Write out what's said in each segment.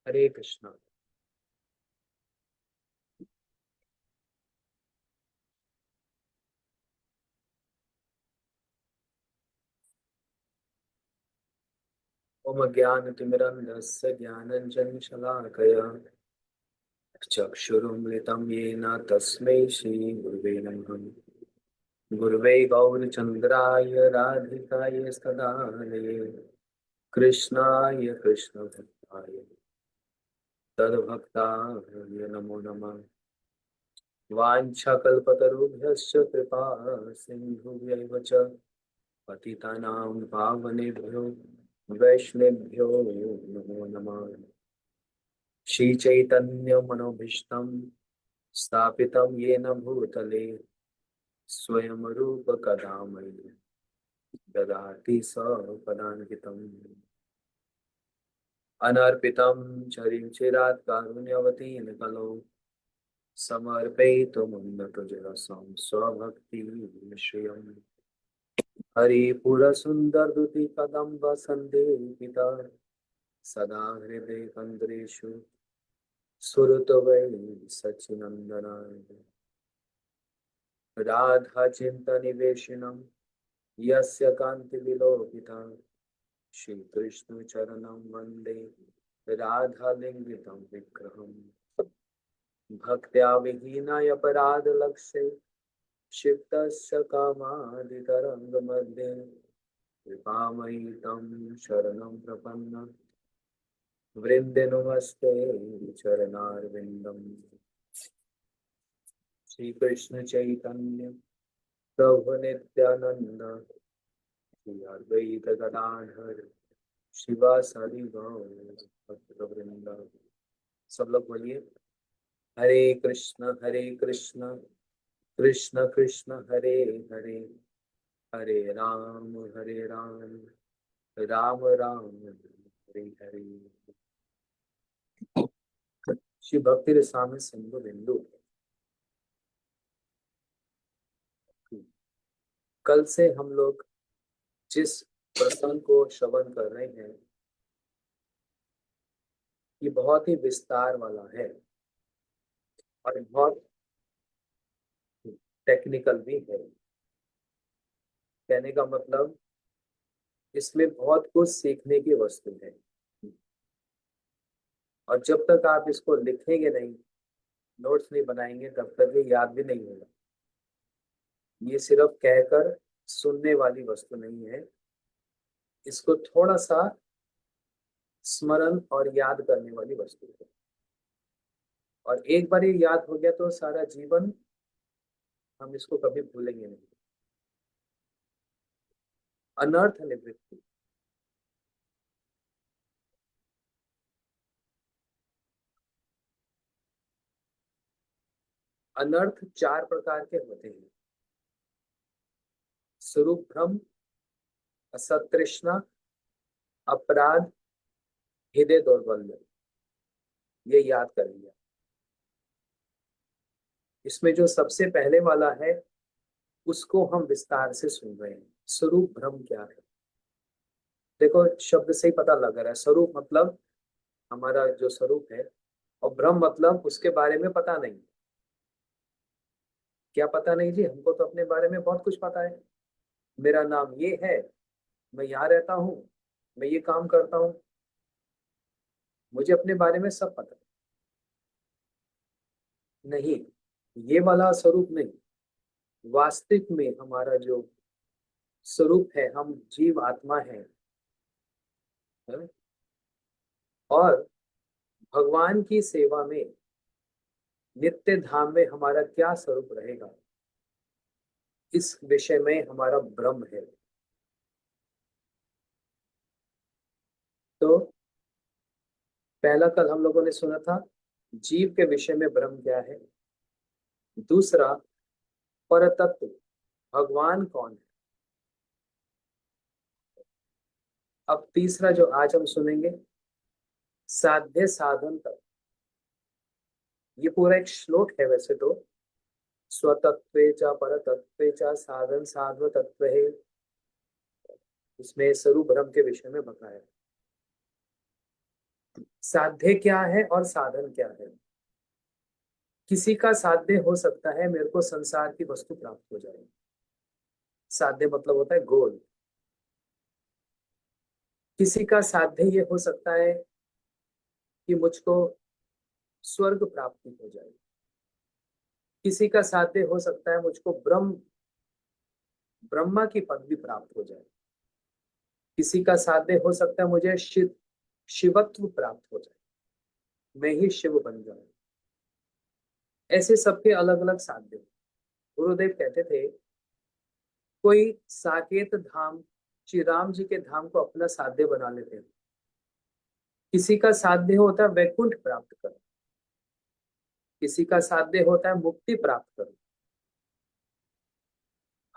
हरे कृष्णा। ओम ज्ञानतिमिरन्धस्य ज्ञानञ्जनशलाकया चक्षुरुन्मिलितं येन तस्मै श्रीगुरुवे नमः। गुरुवे गौरचन्द्राय राधिकाय सदानये कृष्णाय कृष्णभक्ताय तद्भक्ताय नमो नमः। वाञ्छाकल्पतरुभ्यश्च कृपा सिन्धुभ्यैव च पतितानां पावनेभ्यो वैष्णवेभ्यो नमो नमः। श्रीचैतन्यमनोभीष्टं स्थापितं येन भूतले स्वयं रूप कदा मयि ददाति स्वपदान्वितम्। अनर्पितं चरिं चिरात् कारुण्यवतीं कलौ समर्पयितुमुन्नतजरसं स्वभक्तिश्रियम्। हरिपुरसुन्दरदुति कदम्ब सन्देहिता सदा हृदय कन्द्रेषु सुरतवै सच्चिनन्दनाय राधा चिन्तनिवेशिनं यस्य कान्तिविलोकिता श्रीकृष्ण चरणं वन्दे राधालिङ्गितं विग्रहम्। भक्त्या विहीनाय अपराधलक्ष्ये क्षिप्तस्य कामादितरङ्गमध्ये कृपामयि तं शरणं प्रपन्न वृन्दे नमस्ते चरणारविन्दम्। श्री कृष्ण चैतन्य प्रभु नित्यानंद श्री अद्वैत गदाधर शिवासादि गौर भक्तवृंद। सब लोग बोलिए हरे कृष्ण कृष्ण कृष्ण हरे हरे हरे राम राम राम हरे हरे। श्री भक्ति रसामृत सिंधु बिंदु। कल से हम लोग जिस प्रसंग को श्रवण कर रहे हैं ये बहुत ही विस्तार वाला है और बहुत टेक्निकल भी है। कहने का मतलब इसमें बहुत कुछ सीखने की वस्तु है और जब तक आप इसको लिखेंगे नहीं, नोट्स नहीं बनाएंगे, तब तक ये याद भी नहीं होगा। ये सिर्फ कहकर सुनने वाली वस्तु नहीं है, इसको थोड़ा सा स्मरण और याद करने वाली वस्तु है। और एक बार ये याद हो गया तो सारा जीवन हम इसको कभी भूलेंगे नहीं। अनर्थ निवृत्ति। अनर्थ चार प्रकार के होते हैं। स्वरूप भ्रम, असतृष्णा, अपराध, हृदय दौर्बल्य। ये याद कर लिया। इसमें जो सबसे पहले वाला है उसको हम विस्तार से सुन रहे हैं। स्वरूप भ्रम क्या है? देखो शब्द से ही पता लग रहा है। स्वरूप मतलब हमारा जो स्वरूप है और भ्रम मतलब उसके बारे में पता नहीं। क्या पता नहीं जी? हमको तो अपने बारे में बहुत कुछ पता है। मेरा नाम ये है, मैं यहाँ रहता हूँ, मैं ये काम करता हूँ, मुझे अपने बारे में सब पता है। नहीं, ये वाला स्वरूप नहीं। वास्तविक में हमारा जो स्वरूप है, हम जीव आत्मा है। और भगवान की सेवा में नित्य धाम में हमारा क्या स्वरूप रहेगा, इस विषय में हमारा भ्रम है। तो पहला कल हम लोगों ने सुना था जीव के विषय में भ्रम क्या है। दूसरा परतत्व, भगवान कौन है। अब तीसरा जो आज हम सुनेंगे, साध्य साधन तक। ये पूरा एक श्लोक है वैसे तो। स्वतत्वे च परतत्वे च साधन साध्व तत्व है। इसमें स्वरूप भ्रम के विषय में बताया। साध्य क्या है और साधन क्या है? किसी का साध्य हो सकता है मेरे को संसार की वस्तु प्राप्त हो जाए। साध्य मतलब होता है गोल। किसी का साध्य ये हो सकता है कि मुझको स्वर्ग प्राप्ति हो जाए। किसी का साध्य हो सकता है मुझको ब्रह्मा की पदवी प्राप्त हो जाए। किसी का साध्य हो सकता है मुझे शिवत्व प्राप्त हो जाए, मैं ही शिव बन जाऊं। ऐसे सबके अलग अलग साध्य। गुरुदेव कहते थे कोई साकेत धाम, श्री राम जी के धाम को अपना साध्य बना लेते हैं। किसी का साध्य होता है वैकुंठ प्राप्त कर, किसी का साध्य होता है मुक्ति प्राप्त कर।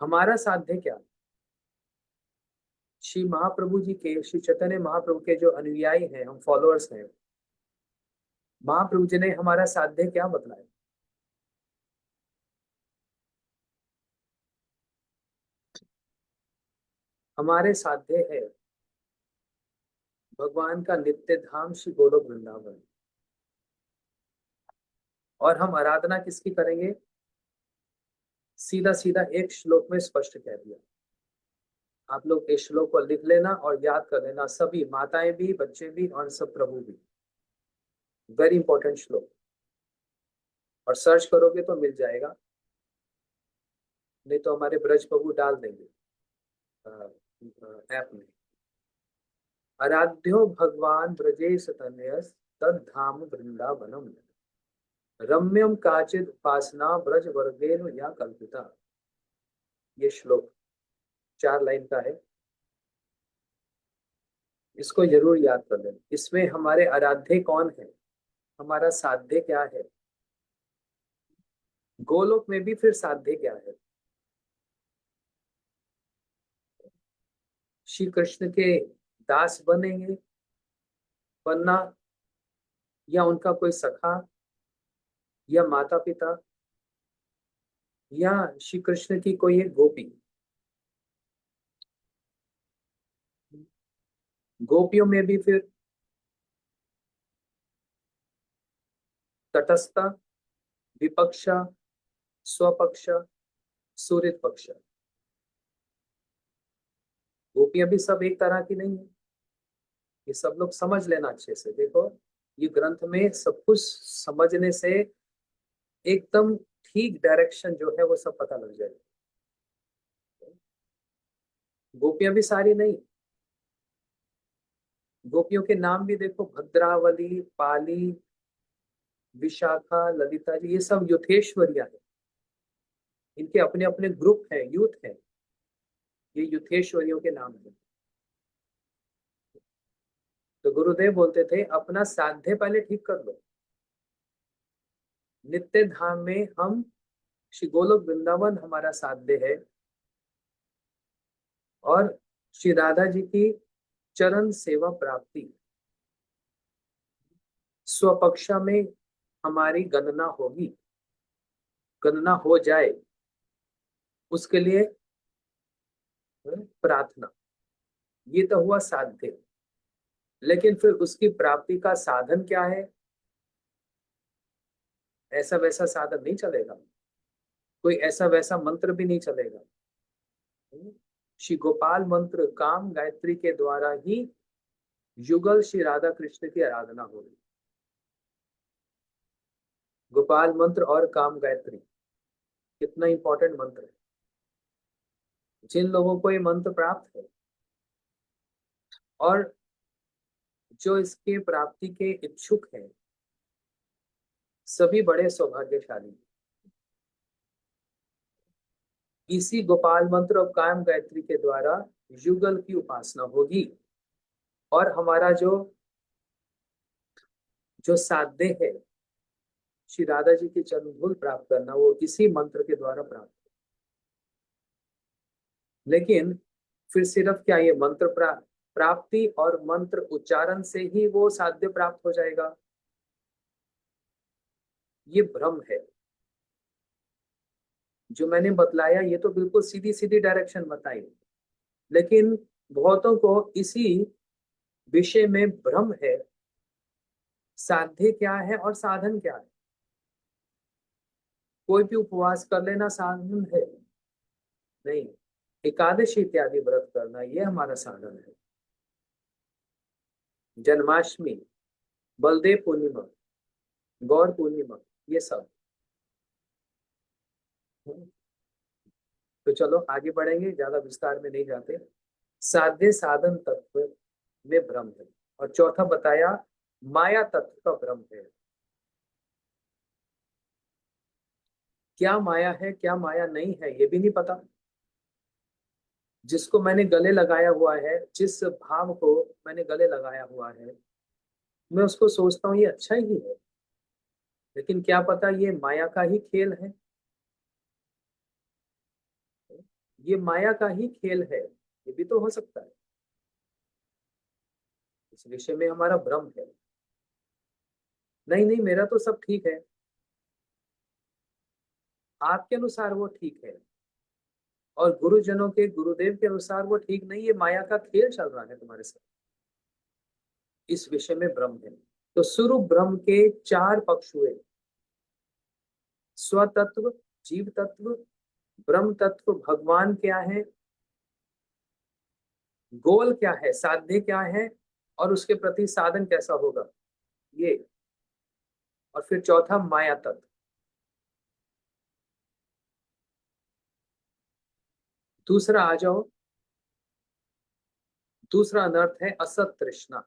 हमारा साध्य क्या? श्री महाप्रभु जी के, श्री चैतन्य महाप्रभु के जो अनुयायी हैं, हम फॉलोअर्स हैं, महाप्रभु जी ने हमारा साध्य क्या बतलाया? हमारे साध्य है भगवान का नित्य धाम श्री गोलोक वृंदावन। और हम आराधना किसकी करेंगे? सीधा सीधा एक श्लोक में स्पष्ट कह दिया। आप लोग इस श्लोक को लिख लेना और याद कर लेना, सभी माताएं भी, बच्चे भी और सब प्रभु भी। वेरी इंपॉर्टेंट श्लोक। और सर्च करोगे तो मिल जाएगा, नहीं तो हमारे ब्रज प्रभु डाल देंगे ऐप में। आराध्यो भगवान ब्रजेश तनयस तद धाम वृंदावनम रम्यम काचिद उपासना ब्रज वर्गेन या कल्पिता। ये श्लोक 4 लाइन का है, इसको जरूर याद कर लेना। इसमें हमारे आराध्य कौन है, हमारा साध्य क्या है, गोलोक में भी फिर साध्य क्या है। श्री कृष्ण के दास बनेंगे, बनना, या उनका कोई सखा, या माता पिता, या श्री कृष्ण की कोई एक गोपी। गोपियों में भी फिर तटस्थ, विपक्ष, स्वपक्ष, सूर्य पक्ष। गोपियां भी सब एक तरह की नहीं है, ये सब लोग समझ लेना अच्छे से। देखो ये ग्रंथ में सब कुछ समझने से एकदम ठीक डायरेक्शन जो है वो सब पता लग जाएगा। गोपियां भी सारी नहीं, गोपियों के नाम भी देखो, भद्रावली, पाली, विशाखा, ललिता जी, ये सब युथेश्वरिया है। इनके अपने अपने ग्रुप हैं, यूथ हैं, ये युथेश्वरियों के नाम है। तो गुरुदेव बोलते थे अपना साध्य पहले ठीक कर लो। नित्य धाम में हम, श्री गोलोक वृंदावन हमारा साध्य है, और श्री राधा जी की चरण सेवा प्राप्ति स्वपक्षा में हमारी गणना होगी, गणना हो जाए उसके लिए प्रार्थना। ये तो हुआ साध्य। लेकिन फिर उसकी प्राप्ति का साधन क्या है? ऐसा वैसा साधन नहीं चलेगा, कोई ऐसा वैसा मंत्र भी नहीं चलेगा। श्री गोपाल मंत्र काम गायत्री के द्वारा ही युगल श्री राधा कृष्ण की आराधना होगी। गोपाल मंत्र और काम गायत्री कितना इंपॉर्टेंट मंत्र है। जिन लोगों को ये मंत्र प्राप्त है और जो इसके प्राप्ति के इच्छुक हैं, सभी बड़े सौभाग्यशाली। इसी गोपाल मंत्र और कायम गायत्री के द्वारा युगल की उपासना होगी, और हमारा जो जो साध्य है श्री राधा जी की चरण धूल प्राप्त करना, वो इसी मंत्र के द्वारा प्राप्त। लेकिन फिर सिर्फ क्या ये मंत्र प्राप्ति और मंत्र उच्चारण से ही वो साध्य प्राप्त हो जाएगा? ये भ्रम है। जो मैंने बतलाया ये तो बिल्कुल सीधी सीधी डायरेक्शन बताई, लेकिन बहुतों को इसी विषय में भ्रम है साध्य क्या है और साधन क्या है? कोई भी उपवास कर लेना साधन है? नहीं। एकादशी इत्यादि व्रत करना ये हमारा साधन है। जन्माष्टमी, बलदेव पूर्णिमा, गौर पूर्णिमा, ये सब। तो चलो आगे बढ़ेंगे, ज्यादा विस्तार में नहीं जाते। साध्य साधन तत्व में भ्रम है। और चौथा बताया माया तत्व का भ्रम है। क्या माया है क्या माया नहीं है ये भी नहीं पता। जिसको मैंने गले लगाया हुआ है, जिस भाव को मैंने गले लगाया हुआ है, मैं उसको सोचता हूँ ये अच्छा ही है, लेकिन क्या पता ये माया का ही खेल है। ये माया का ही खेल है, ये भी तो हो सकता है। इस विषय में हमारा भ्रम है। नहीं नहीं, मेरा तो सब ठीक है। आपके अनुसार वो ठीक है, और गुरुजनों के, गुरुदेव के अनुसार वो ठीक नहीं, ये माया का खेल चल रहा है तुम्हारे साथ। इस विषय में भ्रम है। तो स्वरूप ब्रह्म के चार पक्ष हुए। स्वतत्व, जीव तत्व, ब्रह्म तत्व, भगवान क्या है, गोल क्या है, साध्य क्या है, और उसके प्रति साधन कैसा होगा, ये। और फिर चौथा माया तत्व। दूसरा आ जाओ। दूसरा अनर्थ है असत तृष्णा।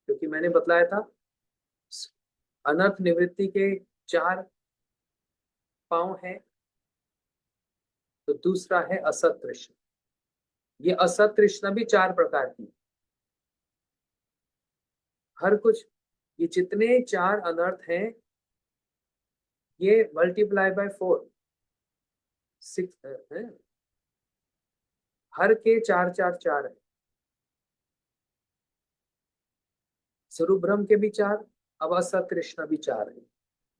क्योंकि मैंने बतलाया था अनर्थ निवृत्ति के चार पांव हैं। तो दूसरा है असत तृष्णा। ये असत तृष्णा भी चार प्रकार की। हर कुछ, ये जितने चार अनर्थ हैं, ये मल्टीप्लाई बाय 4, 6 है। हर के चार चार चार है। स्वरूप ब्रह्म के भी चार, अब असत तृष्णा भी चार है।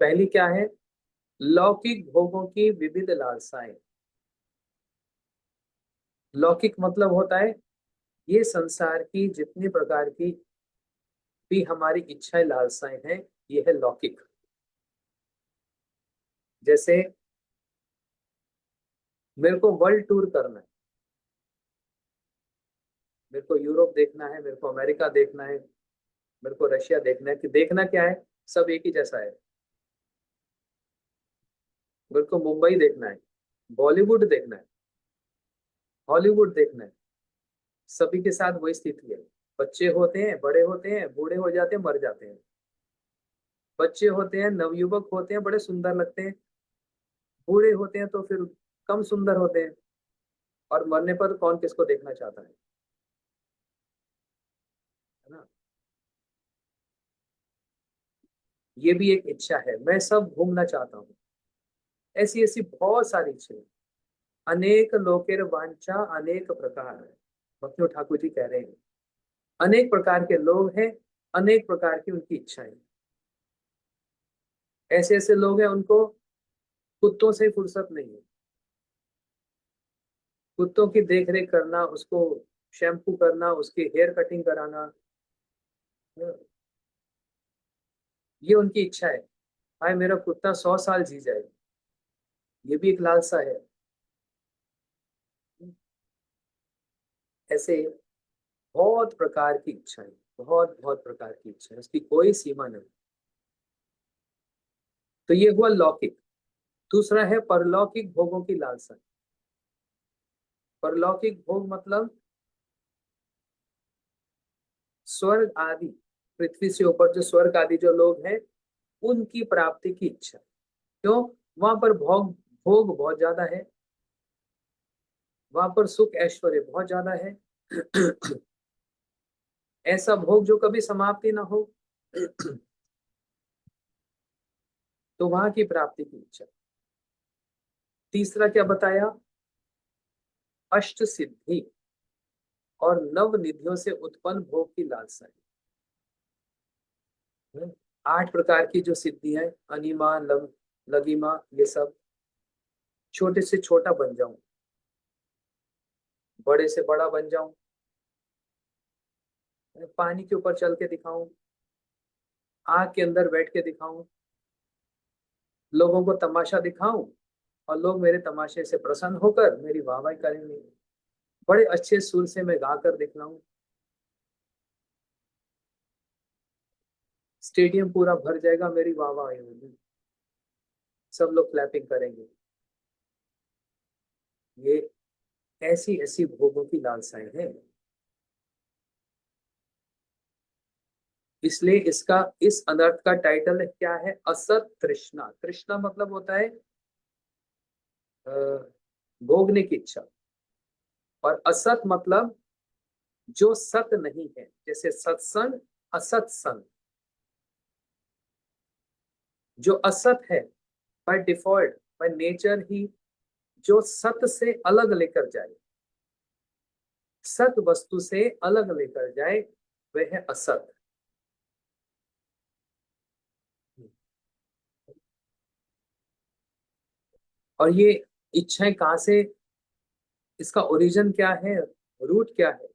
पहली क्या है? लौकिक भोगों की विविध लालसाएं। लौकिक मतलब होता है ये संसार की जितनी प्रकार की भी हमारी इच्छाएं लालसाएं हैं, ये है लौकिक। जैसे मेरे को वर्ल्ड टूर करना है, मेरे को यूरोप देखना है, मेरे को अमेरिका देखना है, मेरे को रशिया देखना है। कि देखना क्या है, सब एक ही जैसा है। मेरे को मुंबई देखना है, बॉलीवुड देखना है, हॉलीवुड देखना है। सभी के साथ वही स्थिति है। बच्चे होते हैं, बड़े होते हैं, बूढ़े हो जाते हैं, मर जाते हैं। बच्चे होते हैं, नवयुवक होते हैं, बड़े सुंदर लगते हैं। बूढ़े होते हैं तो फिर कम सुंदर होते हैं। और मरने पर कौन किसको देखना चाहता है ना। ये भी एक इच्छा है, मैं सब घूमना चाहता हूँ। ऐसी ऐसी बहुत सारी इच्छा। अनेक लोकेर वांछा अनेक प्रकार है, भक्ति ठाकुर जी कह रहे हैं। अनेक प्रकार के लोग हैं, अनेक प्रकार की उनकी इच्छाएं। ऐसे ऐसे लोग हैं, उनको कुत्तों से फुर्सत नहीं है। कुत्तों की देख रेख करना, उसको शैम्पू करना, उसकी हेयर कटिंग कराना, ये उनकी इच्छा है। भाई मेरा कुत्ता 100 साल जी जाए, ये भी एक लालसा है। ऐसे बहुत प्रकार की इच्छाएं, बहुत बहुत प्रकार की इच्छाएं, उसकी कोई सीमा नहीं। तो ये हुआ लौकिक। दूसरा है परलौकिक भोगों की लालसा। परलौकिक भोग मतलब स्वर्ग आदि, पृथ्वी से ऊपर जो स्वर्ग आदि जो लोग हैं, उनकी प्राप्ति की इच्छा। क्यों? वहां पर भोग, भोग बहुत ज्यादा है। वहां पर सुख ऐश्वर्य बहुत ज्यादा है। ऐसा भोग जो कभी समाप्ति ना हो। तो वहां की प्राप्ति की इच्छा। तीसरा क्या बताया? अष्ट सिद्धि और नव निधियों से उत्पन्न भोग की लालसा है। 8 प्रकार की जो सिद्धि है, अनिमा, लगिमा, ये सब। छोटे से छोटा बन जाऊं, बड़े से बड़ा बन जाऊं, पानी के ऊपर चल के दिखाऊं, आग के अंदर बैठ के दिखाऊं, लोगों को तमाशा दिखाऊं, और लोग मेरे तमाशे से प्रसन्न होकर मेरी वाहवाही करेंगे, बड़े अच्छे सुर से मैं गा कर दिखलाऊं, स्टेडियम पूरा भर जाएगा, मेरी वाहवाही होगी, सब लोग क्लैपिंग करेंगे। ये ऐसी ऐसी भोगों की लालसाएं हैं। इसलिए इसका, इस अनर्थ का टाइटल क्या है? असत तृष्णा। तृष्णा मतलब होता है अ, भोगने की इच्छा, और असत मतलब जो सत नहीं है, जैसे सत्संग, असत संग। जो असत है बाय डिफॉल्ट, बाय नेचर ही, जो सत से अलग लेकर जाए, सत वस्तु से अलग लेकर जाए, वह है असत। और ये इच्छाएं कहाँ से, इसका ओरिजिन क्या है, रूट क्या है?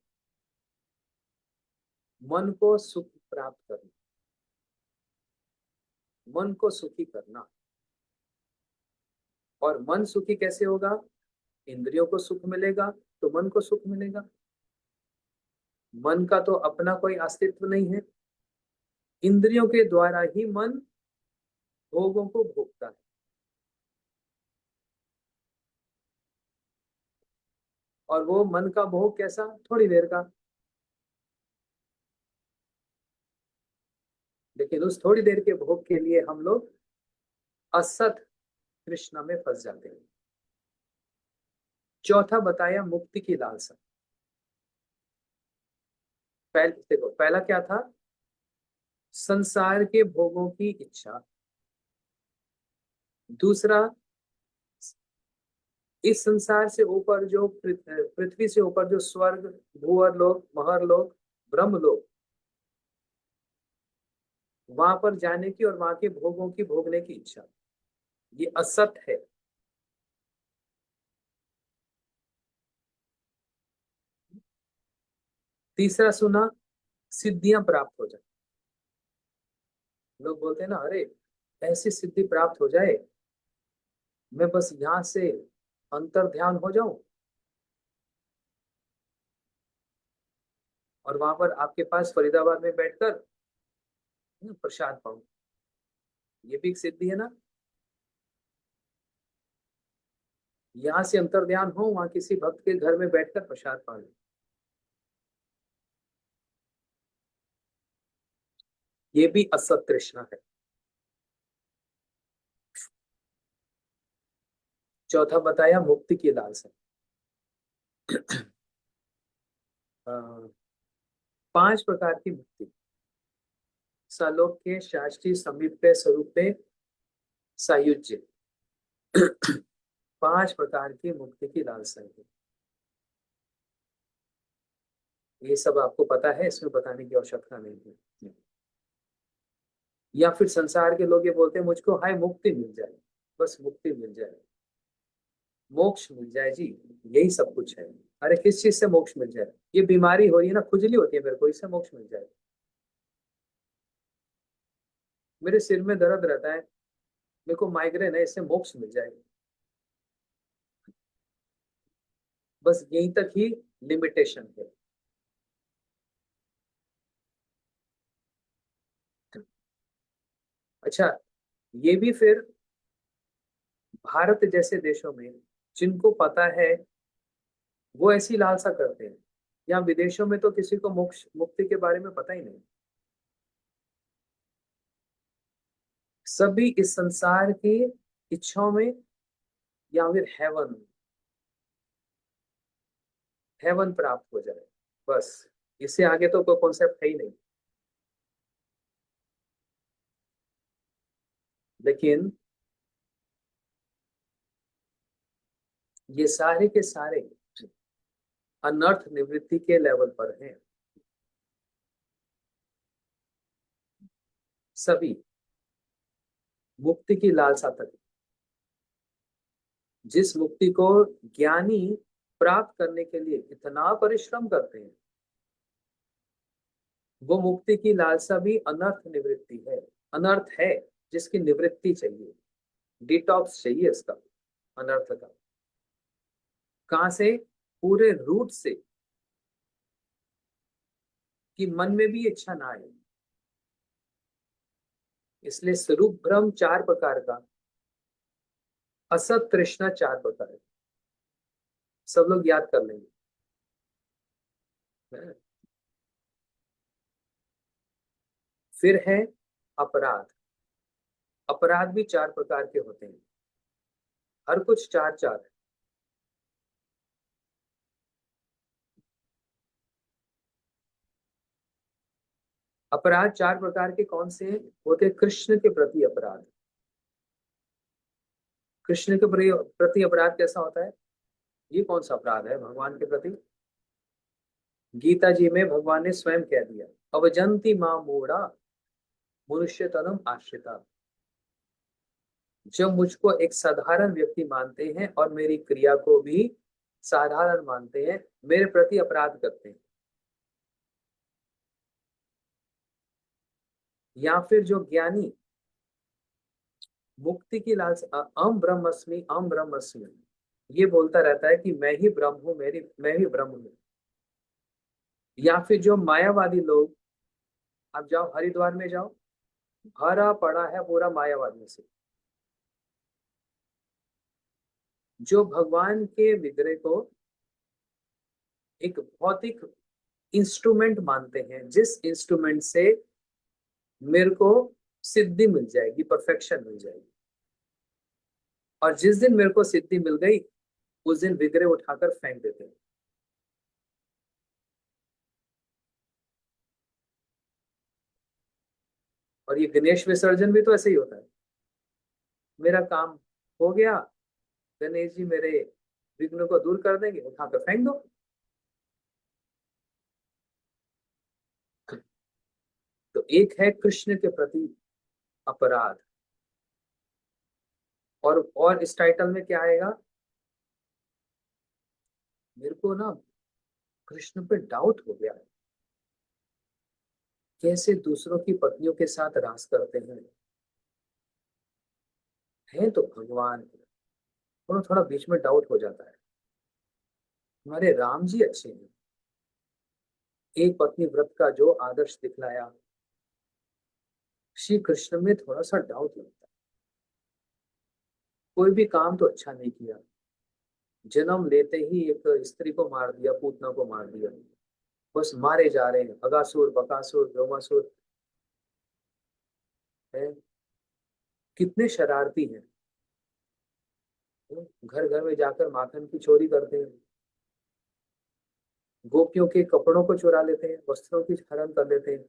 मन को सुख प्राप्त करना, मन को सुखी करना। और मन सुखी कैसे होगा? इंद्रियों को सुख मिलेगा तो मन को सुख मिलेगा। मन का तो अपना कोई अस्तित्व नहीं है, इंद्रियों के द्वारा ही मन भोगों को भोगता है। और वो मन का भोग कैसा? थोड़ी देर का। लेकिन उस थोड़ी देर के भोग के लिए हम लोग असत तृष्णा में फंस जाते हैं। चौथा बताया मुक्ति की लालसा। देखो पहला क्या था? संसार के भोगों की इच्छा। दूसरा, इस संसार से ऊपर जो पृथ्वी से ऊपर जो स्वर्ग, भूअर लोग, महर लोग, ब्रह्म लोग, वहां पर जाने की और वहां के भोगों की भोगने की इच्छा, ये असत है। तीसरा सुना, सिद्धियां प्राप्त हो जाए। लोग बोलते हैं ना, अरे ऐसी सिद्धि प्राप्त हो जाए, मैं बस यहाँ से अंतर ध्यान हो जाऊं और वहां पर आपके पास फरीदाबाद में बैठकर प्रसाद पाऊं। ये भी एक सिद्धि है ना। यहाँ से अंतर ध्यान हो, वहां किसी भक्त के घर में बैठकर प्रसाद पा लूं। ये भी असत तृष्णा है। चौथा बताया मुक्ति की लालसा। अ, 5 प्रकार की मुक्ति। सालोक्य, शास्त्रीय, समीप्य, स्वरूपे, सायुज्य। 5 प्रकार की मुक्ति की लालसा है। ये सब आपको पता है, इसमें बताने की आवश्यकता नहीं है। या फिर संसार के लोग ये बोलते हैं, मुझको हाय मुक्ति मिल जाए, बस मुक्ति मिल जाए, मोक्ष मिल जाए जी, यही सब कुछ है। अरे किस चीज से मोक्ष मिल जाए? ये बीमारी हो रही है ना, खुजली होती है मेरे को, इससे मोक्ष मिल जाए। मेरे सिर में दर्द रहता है, मेरे को माइग्रेन है, इससे मोक्ष मिल जाए। बस यहीं तक ही लिमिटेशन है। अच्छा, ये भी फिर भारत जैसे देशों में जिनको पता है, वो ऐसी लालसा करते हैं। या विदेशों में तो किसी को मोक्ष मुक्ति के बारे में पता ही नहीं। सभी इस संसार की इच्छाओं में, या फिर हेवन, हेवन प्राप्त हो जाए, बस। इससे आगे तो कोई कॉन्सेप्ट है ही नहीं। लेकिन ये सारे के सारे अनर्थ निवृत्ति के लेवल पर हैं। सभी मुक्ति की लालसा तक, जिस मुक्ति को ज्ञानी प्राप्त करने के लिए इतना परिश्रम करते हैं, वो मुक्ति की लालसा भी अनर्थ निवृत्ति है, अनर्थ है जिसकी निवृत्ति चाहिए, डिटॉक्स चाहिए इसका, अनर्थ का। कहां से? पूरे रूट से, कि मन में भी इच्छा ना आए। इसलिए स्वरूप भ्रम चार प्रकार का, असत तृष्णा चार प्रकार है, सब लोग याद कर लेंगे। फिर है अपराध। अपराध भी चार प्रकार के होते हैं, हर कुछ चार चार है। अपराध चार प्रकार के कौन से हैं? होते हैं कृष्ण के प्रति अपराध। कृष्ण के प्रति अपराध कैसा होता है? ये कौन सा अपराध है भगवान के प्रति? गीता जी में भगवान ने स्वयं कह दिया, अवजंती मां मूढ़ा मनुष्य तनम आश्रिता। जब मुझको एक साधारण व्यक्ति मानते हैं और मेरी क्रिया को भी साधारण मानते हैं, मेरे प्रति अपराध करते हैं। या फिर जो ज्ञानी मुक्ति की लालसा, अहम ब्रह्मस्मि ये बोलता रहता है कि मैं ही ब्रह्म हूँ, मेरी मैं ही ब्रह्म हूँ। या फिर जो मायावादी लोग, आप जाओ हरिद्वार में जाओ, भरा पड़ा है पूरा मायावादियों से, जो भगवान के विग्रह को एक भौतिक इंस्ट्रूमेंट मानते हैं, जिस इंस्ट्रूमेंट से मेरे को सिद्धि मिल जाएगी, परफेक्शन मिल जाएगी। और जिस दिन मेरे को सिद्धि मिल गई, उस दिन विग्रह उठाकर फेंक देते हैं। और ये गणेश विसर्जन भी तो ऐसे ही होता है, मेरा काम हो गया, गणेश जी मेरे विघ्न को दूर कर देंगे, उठाकर फेंक दो। तो एक है कृष्ण के प्रति अपराध। और इस टाइटल में क्या आएगा? मेरे को ना कृष्ण पे डाउट हो गया, कैसे दूसरों की पत्नियों के साथ रास करते हैं तो भगवान, थोड़ा थोड़ा बीच में डाउट हो जाता है। हमारे राम जी अच्छे हैं, एक पत्नी व्रत का जो आदर्श दिखलाया, श्री कृष्ण में थोड़ा सा डाउट लगता है। कोई भी काम तो अच्छा नहीं किया, जन्म लेते ही एक स्त्री को मार दिया, पूतना को मार दिया, बस मारे जा रहे हैं, अगासुर बकासुर ब्रह्मासुर है। कितने शरारती हैं, घर घर में जाकर माखन की चोरी करते हैं, गोपियों के कपड़ों को चुरा लेते हैं, वस्त्रों की हरण कर लेते हैं।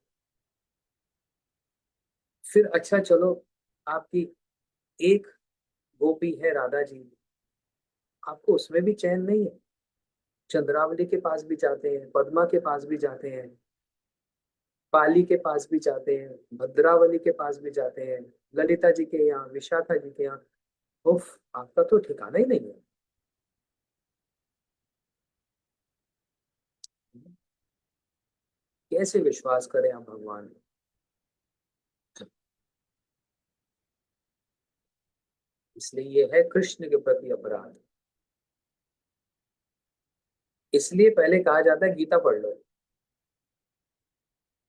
फिर अच्छा चलो, आपकी एक गोपी है राधा जी, आपको उसमें भी चैन नहीं है, चंद्रावली के पास भी जाते हैं, पद्मा के पास भी जाते हैं, पाली के पास भी जाते हैं, भद्रावली के पास भी जाते हैं, ललिता जी के यहाँ, विशाखा जी के यहाँ। उफ, आपका तो ठिकाना ही नहीं है। कैसे विश्वास करें हम भगवान में? इसलिए ये है कृष्ण के प्रति अपराध। इसलिए पहले कहा जाता है गीता पढ़ लो,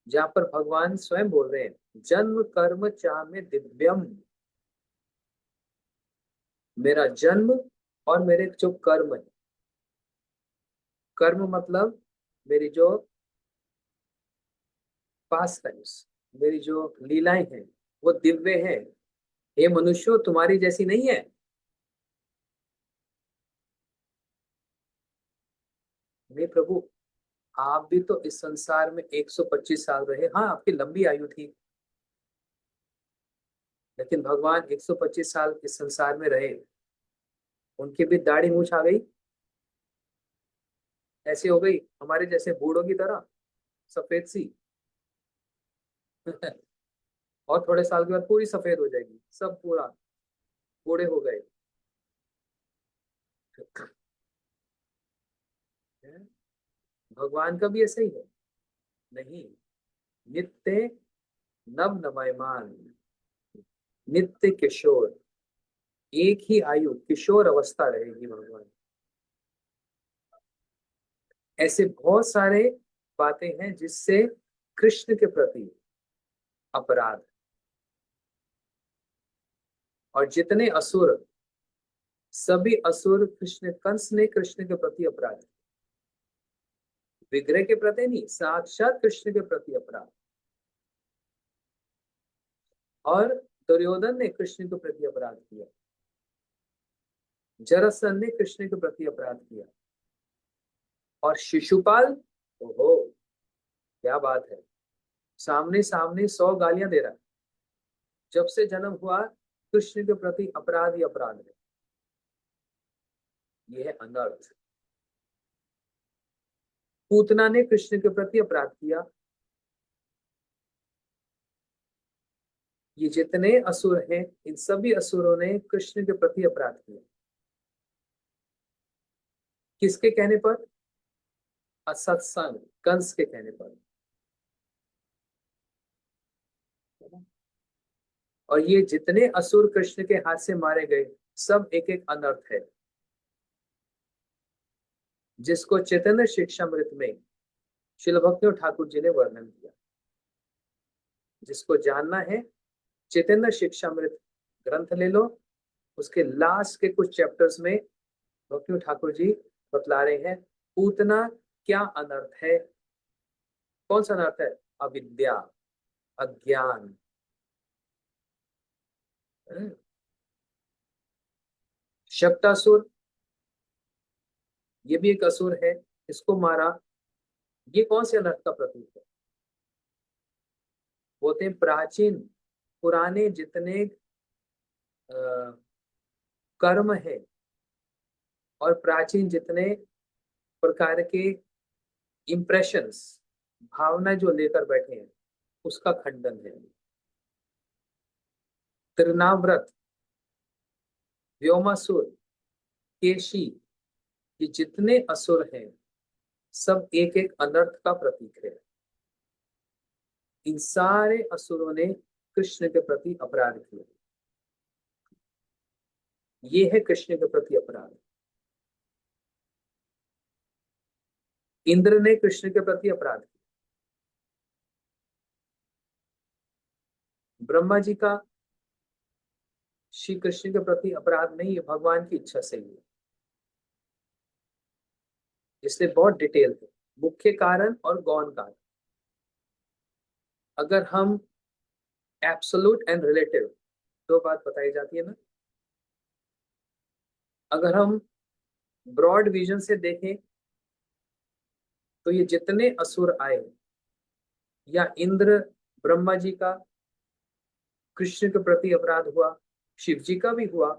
जहां पर भगवान स्वयं बोल रहे हैं, जन्म कर्म चा में दिव्यम। मेरा जन्म और मेरे जो कर्म है, कर्म मतलब मेरी जो पास टाइम्स, मेरी जो लीलाएं हैं, वो दिव्य हैं। हे मनुष्यों, तुम्हारी जैसी नहीं है। हे प्रभु, आप भी तो इस संसार में 125 साल रहे, हाँ आपकी लंबी आयु थी, लेकिन भगवान 125 साल इस संसार में रहे, उनकी भी दाढ़ी मूछ आ गई, ऐसी हो गई हमारे जैसे बूढ़ों की तरह, सफेद सी। और थोड़े साल के बाद पूरी सफेद हो जाएगी, सब पूरा बूढ़े हो गए। भगवान का भी ऐसा ही है? नहीं, नित्य नव नमयमान, नित्य किशोर, एक ही आयु किशोर अवस्था रहेगी भगवान। ऐसे बहुत सारे बातें हैं जिससे कृष्ण के प्रति अपराध, और जितने असुर, सभी असुर कृष्ण, कंस ने कृष्ण के प्रति अपराध किया। विग्रह के प्रति नहीं, साक्षात कृष्ण के प्रति अपराध। और दुर्योधन ने कृष्ण के प्रति अपराध किया, जरासंध ने कृष्ण के प्रति अपराध किया, और शिशुपाल, ओहो क्या बात है, सामने सामने 100 गालियां दे रहा है। जब से जन्म हुआ कृष्ण के प्रति अपराध ही अपराध है। यह है अनर्थ। पूतना ने कृष्ण के प्रति अपराध किया। ये जितने असुर हैं, इन सभी असुरों ने कृष्ण के प्रति अपराध किया। किसके कहने पर? असत्संग, कंस के कहने पर। और ये जितने असुर कृष्ण के हाथ से मारे गए, सब एक एक अनर्थ है, जिसको चैतन्य शिक्षामृत में श्रील भक्ति ठाकुर जी ने वर्णन किया। जिसको जानना है, चैतन्य शिक्षामृत ग्रंथ ले लो, उसके लास्ट के कुछ चैप्टर्स में भक्ति ठाकुर जी बतला रहे हैं पूतना क्या अनर्थ है। कौन सा अनर्थ है? अविद्या, अज्ञान। शक्तासुर, ये भी एक असुर है, इसको मारा। ये कौन से अनर्थ का प्रतीक है? बोलते हैं प्राचीन पुराने जितने कर्म है और प्राचीन जितने प्रकार के इंप्रेशंस, भावना जो लेकर बैठे हैं, उसका खंडन है। त्रिनाव्रत, व्योमासुर, केशी, ये जितने असुर हैं, सब एक एक अनर्थ का प्रतीक है। इन सारे असुरों ने कृष्ण के प्रति अपराध किया। ये है कृष्ण के प्रति अपराध। इंद्र ने कृष्ण के प्रति अपराध किया। ब्रह्मा जी का श्री कृष्ण के प्रति अपराध नहीं है, भगवान की इच्छा से ही है, इसलिए बहुत डिटेल है। मुख्य कारण और गौण कारण। अगर हम एब्सोल्यूट एंड रिलेटिव, दो बात बताई जाती है ना, अगर हम ब्रॉड विजन से देखें तो ये जितने असुर आए, या इंद्र, ब्रह्मा जी का कृष्ण के प्रति अपराध हुआ, शिव जी का भी हुआ,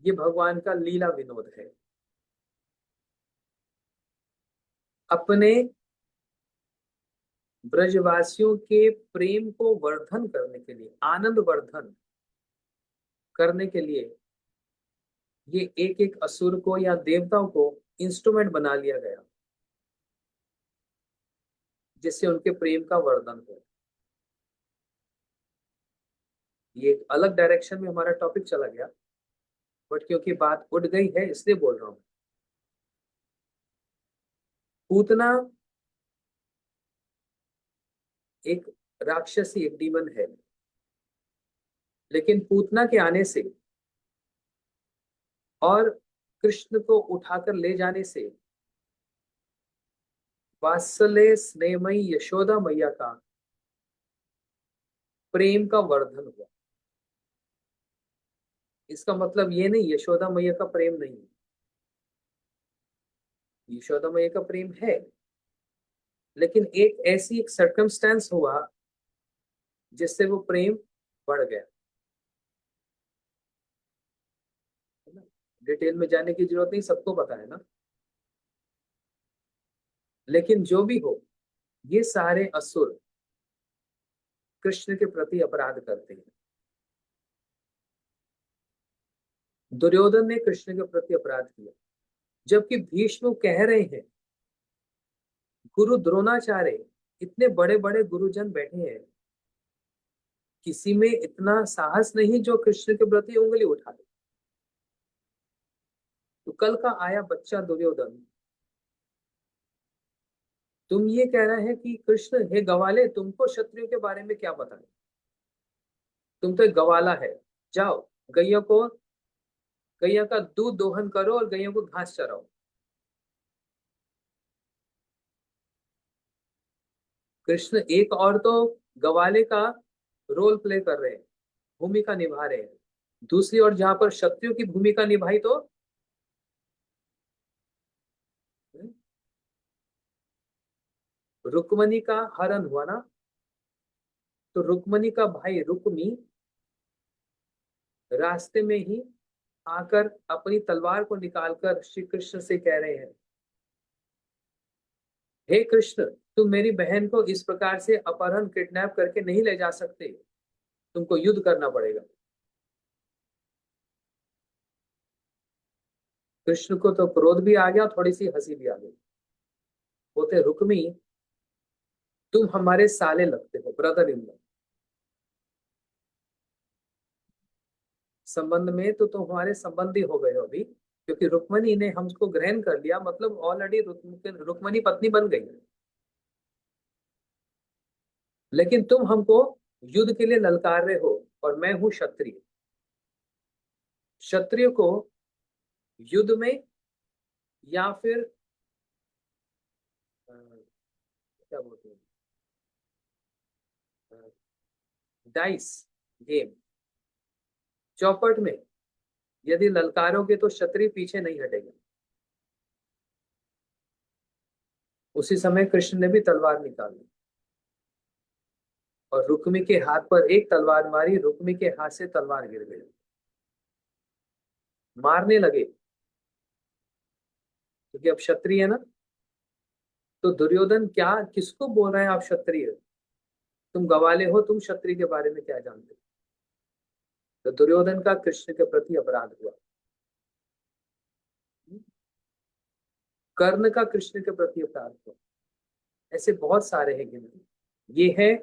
ये भगवान का लीला विनोद है। अपने ब्रजवासियों के प्रेम को वर्धन करने के लिए, आनंद वर्धन करने के लिए, ये एक एक असुर को या देवताओं को इंस्ट्रूमेंट बना लिया गया, जिससे उनके प्रेम का वर्धन हो। ये एक अलग डायरेक्शन में हमारा टॉपिक चला गया, बट क्योंकि बात उठ गई है इसलिए बोल रहा हूं। पूतना एक राक्षसी, एक डीमन है, लेकिन पूतना के आने से और कृष्ण को उठाकर ले जाने से वात्सल्य स्नेहमयी यशोदा मैया का प्रेम का वर्धन हुआ। इसका मतलब ये नहीं यशोदा मैया का प्रेम नहीं है, यशोदा मैया का प्रेम है, लेकिन एक ऐसी एक सर्कमस्टेंस हुआ जिससे वो प्रेम बढ़ गया। डिटेल में जाने की जरूरत नहीं, सबको पता है ना। लेकिन जो भी हो, ये सारे असुर कृष्ण के प्रति अपराध करते हैं। दुर्योधन ने कृष्ण के प्रति अपराध किया, जबकि भीष्म कह रहे हैं, गुरु द्रोणाचार्य इतने बड़े बड़े गुरुजन बैठे हैं, किसी में इतना साहस नहीं जो कृष्ण के प्रति उंगली उठा दे। तो कल का आया बच्चा दुर्योधन, तुम ये कह रहे हैं कि कृष्ण हे गवाले, तुमको क्षत्रियों के बारे में क्या पता है, तुम तो एक गवाला है, जाओ गैया को, गैया का दूध दोहन करो और गैया को घास चराओ। कृष्ण एक और तो गवाले का रोल प्ले कर रहे हैं, भूमिका निभा रहे हैं, दूसरी ओर जहां पर क्षत्रियो की भूमिका निभाई तो रुक्मणी का हरण हुआ ना। तो रुक्मणी का भाई रुक्मी रास्ते में ही आकर अपनी तलवार को निकालकर श्री कृष्ण से कह रहे हैं, हे कृष्ण, तुम मेरी बहन को इस प्रकार से अपहरण किडनैप करके नहीं ले जा सकते, तुमको युद्ध करना पड़ेगा। कृष्ण को तो क्रोध भी आ गया, थोड़ी सी हंसी भी आ गई। बोलते रुक्मी, तुम हमारे साले लगते हो, ब्रदर इन लॉ, संबंध में तो तुम हमारे संबंधी हो गए हो अभी, क्योंकि रुक्मणी ने हमको ग्रहण कर लिया, मतलब ऑलरेडी रुक्मणी पत्नी बन गई। लेकिन तुम हमको युद्ध के लिए ललकार रहे हो, और मैं हूं क्षत्रिय। क्षत्रिय को युद्ध में या फिर क्या बोलते हैं, डाइस गेम, चौपट में यदि ललकारोगे तो क्षत्रिय पीछे नहीं हटेगा। उसी समय कृष्ण ने भी तलवार निकाल ली और रुक्मी के हाथ पर एक तलवार मारी, रुक्मी के हाथ से तलवार गिर गई। मारने लगे, क्योंकि अब क्षत्रिय है ना। तो दुर्योधन क्या किसको बोल रहे हैं, आप क्षत्रिय, तुम गवाले हो, तुम क्षत्रिय के बारे में क्या जानते हो। तो दुर्योधन का कृष्ण के प्रति अपराध हुआ। कर्ण का कृष्ण के प्रति अपराध हुआ। ऐसे बहुत सारे हैं गिनती, ये है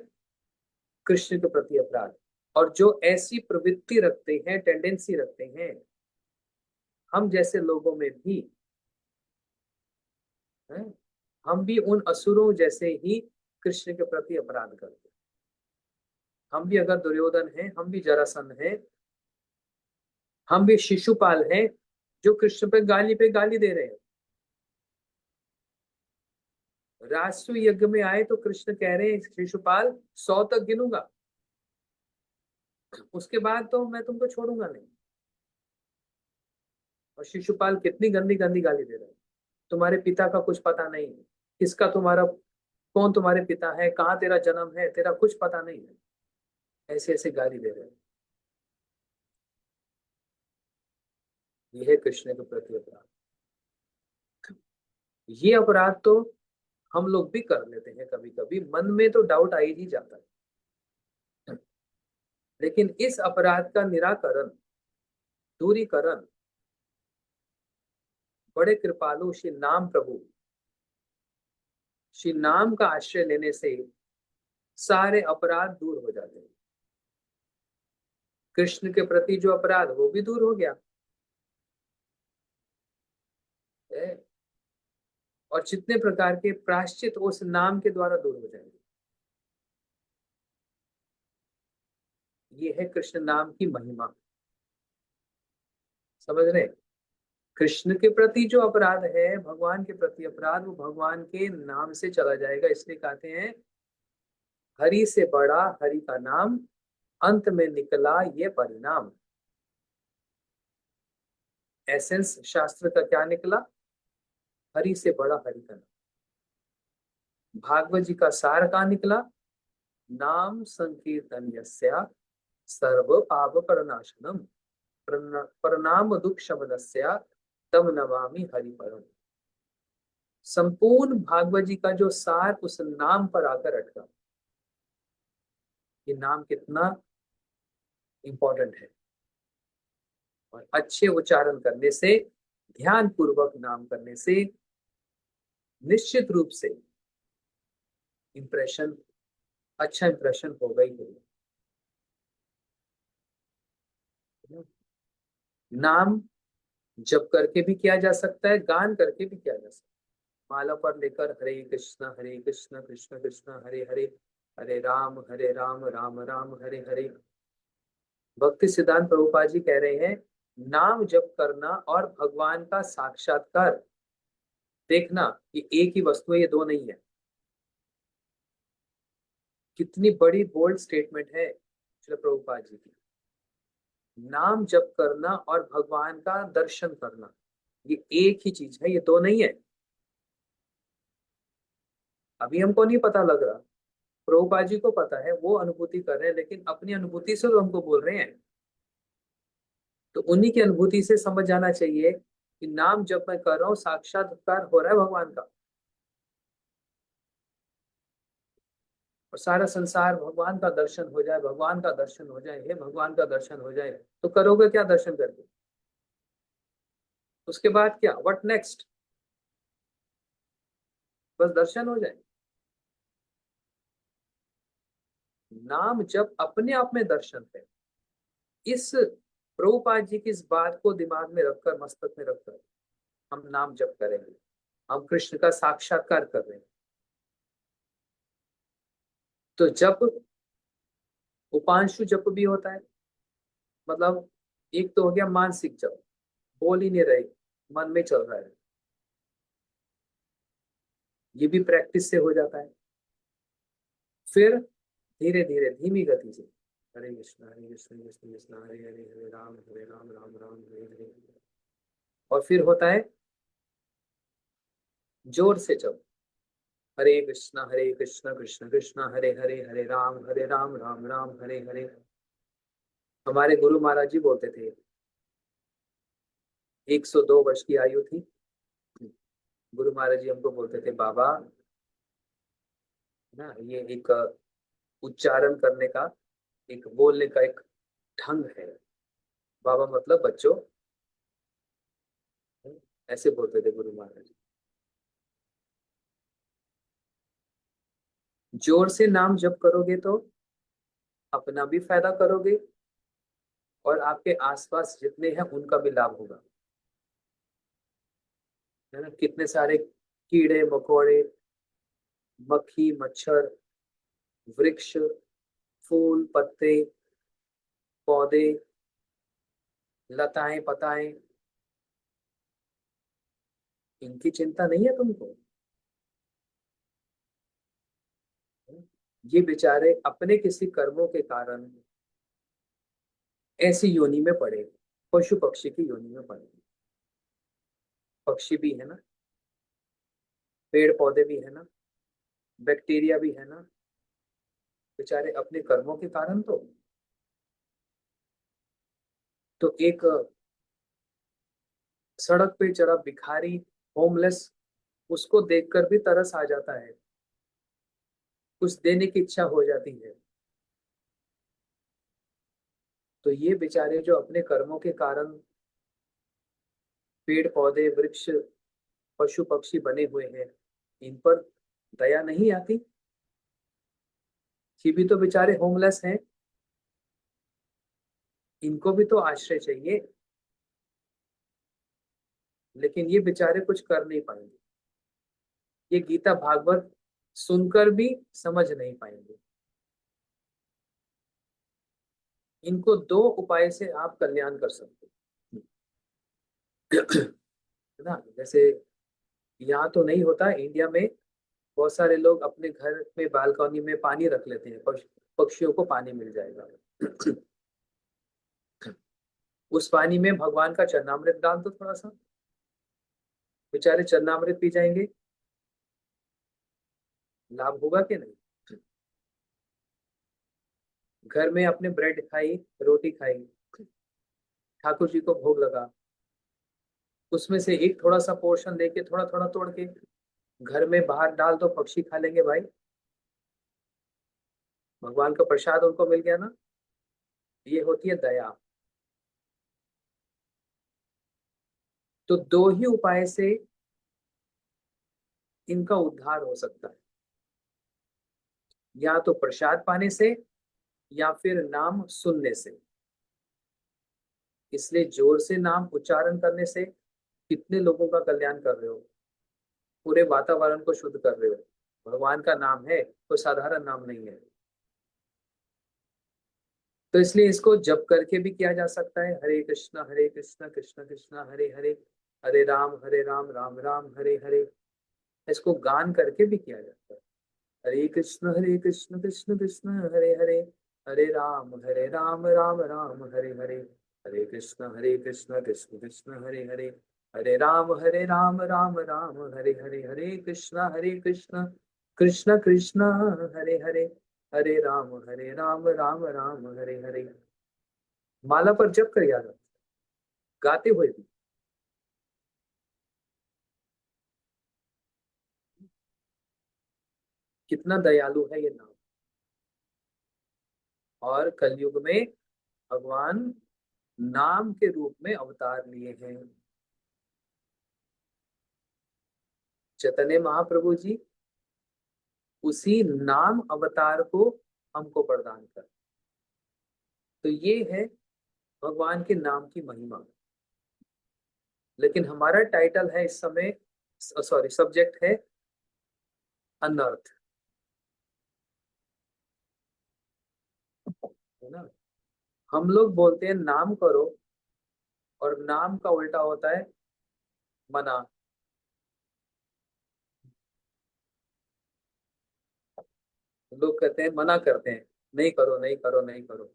कृष्ण के प्रति अपराध। और जो ऐसी प्रवृत्ति रखते हैं, टेंडेंसी रखते हैं, हम जैसे लोगों में भी है, हम भी उन असुरों जैसे ही कृष्ण के प्रति अपराध करते हैं। हम भी अगर दुर्योधन हैं, हम भी जरासंध हैं, हम भी शिशुपाल हैं, जो कृष्ण पे गाली दे रहे हैं। राष्ट्र यज्ञ में आए तो कृष्ण कह रहे हैं, शिशुपाल 100 तक गिनूंगा, उसके बाद तो मैं तुमको छोड़ूंगा नहीं। और शिशुपाल कितनी गंदी गंदी गाली दे रहे हैं, तुम्हारे पिता का कुछ पता नहीं है, किसका तुम्हारा, कौन तुम्हारे पिता है, कहाँ तेरा जन्म है, तेरा कुछ पता नहीं है, ऐसे ऐसे गाली दे रहे हैं। यह है कृष्ण के प्रति अपराध। ये अपराध तो हम लोग भी कर लेते हैं, कभी कभी मन में तो डाउट आ ही जाता है। लेकिन इस अपराध का निराकरण, दूरीकरण बड़े कृपालु श्री नाम प्रभु, श्री नाम का आश्रय लेने से सारे अपराध दूर हो जाते हैं। कृष्ण के प्रति जो अपराध, वो भी दूर हो गया है। और जितने प्रकार के प्रायश्चित उस नाम के द्वारा दूर हो जाएंगे। ये है कृष्ण नाम की महिमा, समझ रहे। कृष्ण के प्रति जो अपराध है, भगवान के प्रति अपराध, वो भगवान के नाम से चला जाएगा। इसलिए कहते हैं, हरि से बड़ा हरि का नाम, अंत में निकला ये परिणाम। एसेंस शास्त्र का क्या निकला, हरि से बड़ा हरि का नाम। भागवत जी का सार का निकला, नाम संकीर्तन यस्या सर्व पाप प्रनाशनम, प्रणाम दुख शमनस्या तम नमामि हरि परम। संपूर्ण भागवत जी का जो सार उस नाम पर आकर अटका। ये नाम कितना इंपॉर्टेंट है, और अच्छे उच्चारण करने से, ध्यान पूर्वक नाम करने से निश्चित रूप से इम्प्रेशन, अच्छा इम्प्रेशन होगा ही होगा। नाम जप करके भी किया जा सकता है, गान करके भी किया जा सकता है। माला पर लेकर हरे कृष्ण कृष्ण कृष्ण हरे हरे, हरे राम राम हरे हरे। भक्ति सिद्धांत प्रभुपाद जी कह रहे हैं, नाम जप करना और भगवान का साक्षात्कार देखना ये एक ही वस्तु है, ये दो नहीं है। कितनी बड़ी बोल्ड स्टेटमेंट है श्री प्रभुपाद जी की। नाम जप करना और भगवान का दर्शन करना ये एक ही चीज है, ये दो नहीं है। अभी हमको नहीं पता लग रहा, प्रभुपाद जी को पता है, वो अनुभूति कर रहे हैं, लेकिन अपनी अनुभूति से तो हमको बोल रहे हैं। तो उन्हीं की अनुभूति से समझ जाना चाहिए कि नाम जब मैं कर रहा हूँ साक्षात्कार हो रहा है भगवान का, और सारा संसार भगवान का दर्शन हो जाए, भगवान का दर्शन हो जाए, हे भगवान का दर्शन हो जाए। तो करोगे क्या दर्शन करके? उसके बाद क्या, व्हाट नेक्स्ट? बस दर्शन हो जाए? नाम जब अपने आप में दर्शन है। इस प्रभुपाद जी की इस बात को दिमाग में रखकर, मस्तक में रखकर हम नाम जप करेंगे, हम कृष्ण का साक्षात्कार कर रहे हैं। तो जप उपांशु जप भी होता है, मतलब एक तो हो गया मानसिक जप, बोल ही नहीं रहे, मन में चल रहा है, ये भी प्रैक्टिस से हो जाता है। फिर धीरे धीरे धीमी गति से हरे कृष्ण कृष्ण कृष्ण हरे हरे, हरे राम राम राम हरे हरे। और फिर होता है जोर से जप, हरे कृष्ण कृष्ण कृष्ण हरे हरे, हरे राम राम हरे हरे। हमारे गुरु महाराज जी बोलते थे, 102 वर्ष की आयु थी, गुरु महाराज जी हमको बोलते थे, बाबा ना ये एक उच्चारण करने का, एक बोलने का एक ढंग है। बाबा मतलब बच्चों, ऐसे बोलते थे गुरु महाराज जी। जोर से नाम जप करोगे तो अपना भी फायदा करोगे, और आपके आसपास जितने हैं उनका भी लाभ होगा। है ना, कितने सारे कीड़े मकोड़े, मक्खी मच्छर, वृक्ष, फूल पत्ते, पौधे, लताएं पताएं, इनकी चिंता नहीं है तुमको? ये बेचारे अपने किसी कर्मों के कारण ऐसी योनि में पड़े, पशु पक्षी की योनि में पड़े। पक्षी भी है ना, पेड़ पौधे भी है ना, बैक्टीरिया भी है ना, बेचारे अपने कर्मों के कारण। तो एक सड़क पे चढ़ा भिखारी, होमलेस, उसको देखकर भी तरस आ जाता है, कुछ देने की इच्छा हो जाती है। तो ये बेचारे जो अपने कर्मों के कारण पेड़ पौधे वृक्ष पशु पक्षी बने हुए हैं, इन पर दया नहीं आती? ये भी तो बेचारे होमलेस हैं, इनको भी तो आश्रय चाहिए, लेकिन ये बेचारे कुछ कर नहीं पाएंगे। ये गीता भागवत सुनकर भी समझ नहीं पाएंगे। इनको दो उपाय से आप कल्याण कर सकते हो। है ना, जैसे यहाँ तो नहीं होता, इंडिया में बहुत सारे लोग अपने घर में बालकनी में पानी रख लेते हैं, पक्षियों को पानी मिल जाएगा। उस पानी में भगवान का चरणामृत डाल दो थोड़ा सा, बेचारे चरणामृत पी जाएंगे, लाभ होगा कि नहीं? घर में अपने ब्रेड खाई, रोटी खाई, ठाकुर जी को भोग लगा, उसमें से एक थोड़ा सा पोर्शन लेके थोड़ा थोड़ा तोड़ के घर में बाहर डाल दो, पक्षी खा लेंगे भाई, भगवान का प्रसाद उनको मिल गया ना। ये होती है दया। तो दो ही उपाय से इनका उद्धार हो सकता है। या तो प्रसाद पाने से या फिर नाम सुनने से। इसलिए जोर से नाम उच्चारण करने से कितने लोगों का कल्याण कर रहे हो, पूरे वातावरण को शुद्ध कर रहे हो। भगवान का नाम है, कोई साधारण नाम नहीं है। तो इसलिए इसको जप करके भी किया जा सकता है, हरे कृष्णा कृष्ण कृष्ण हरे हरे, हरे राम राम हरे हरे। इसको गान करके भी किया जाता है, हरे कृष्ण कृष्ण कृष्ण हरे हरे, हरे राम राम हरे हरे, हरे कृष्ण कृष्ण कृष्ण हरे हरे, हरे राम राम हरे हरे, हरे कृष्ण कृष्ण कृष्ण हरे हरे, हरे राम राम हरे हरे। माला पर जप कर याद रखो, गाते हुए भी। कितना दयालु है ये नाम। और कलयुग में भगवान नाम के रूप में अवतार लिए हैं। चैतन्य महाप्रभु जी उसी नाम अवतार को हमको प्रदान कर। तो ये है भगवान के नाम की महिमा। लेकिन हमारा टाइटल है इस समय, सॉरी, सब्जेक्ट है अनर्थ, है ना। हम लोग बोलते हैं नाम करो, और नाम का उल्टा होता है मना। लोग कहते हैं, मना करते हैं, नहीं करो नहीं करो नहीं करो।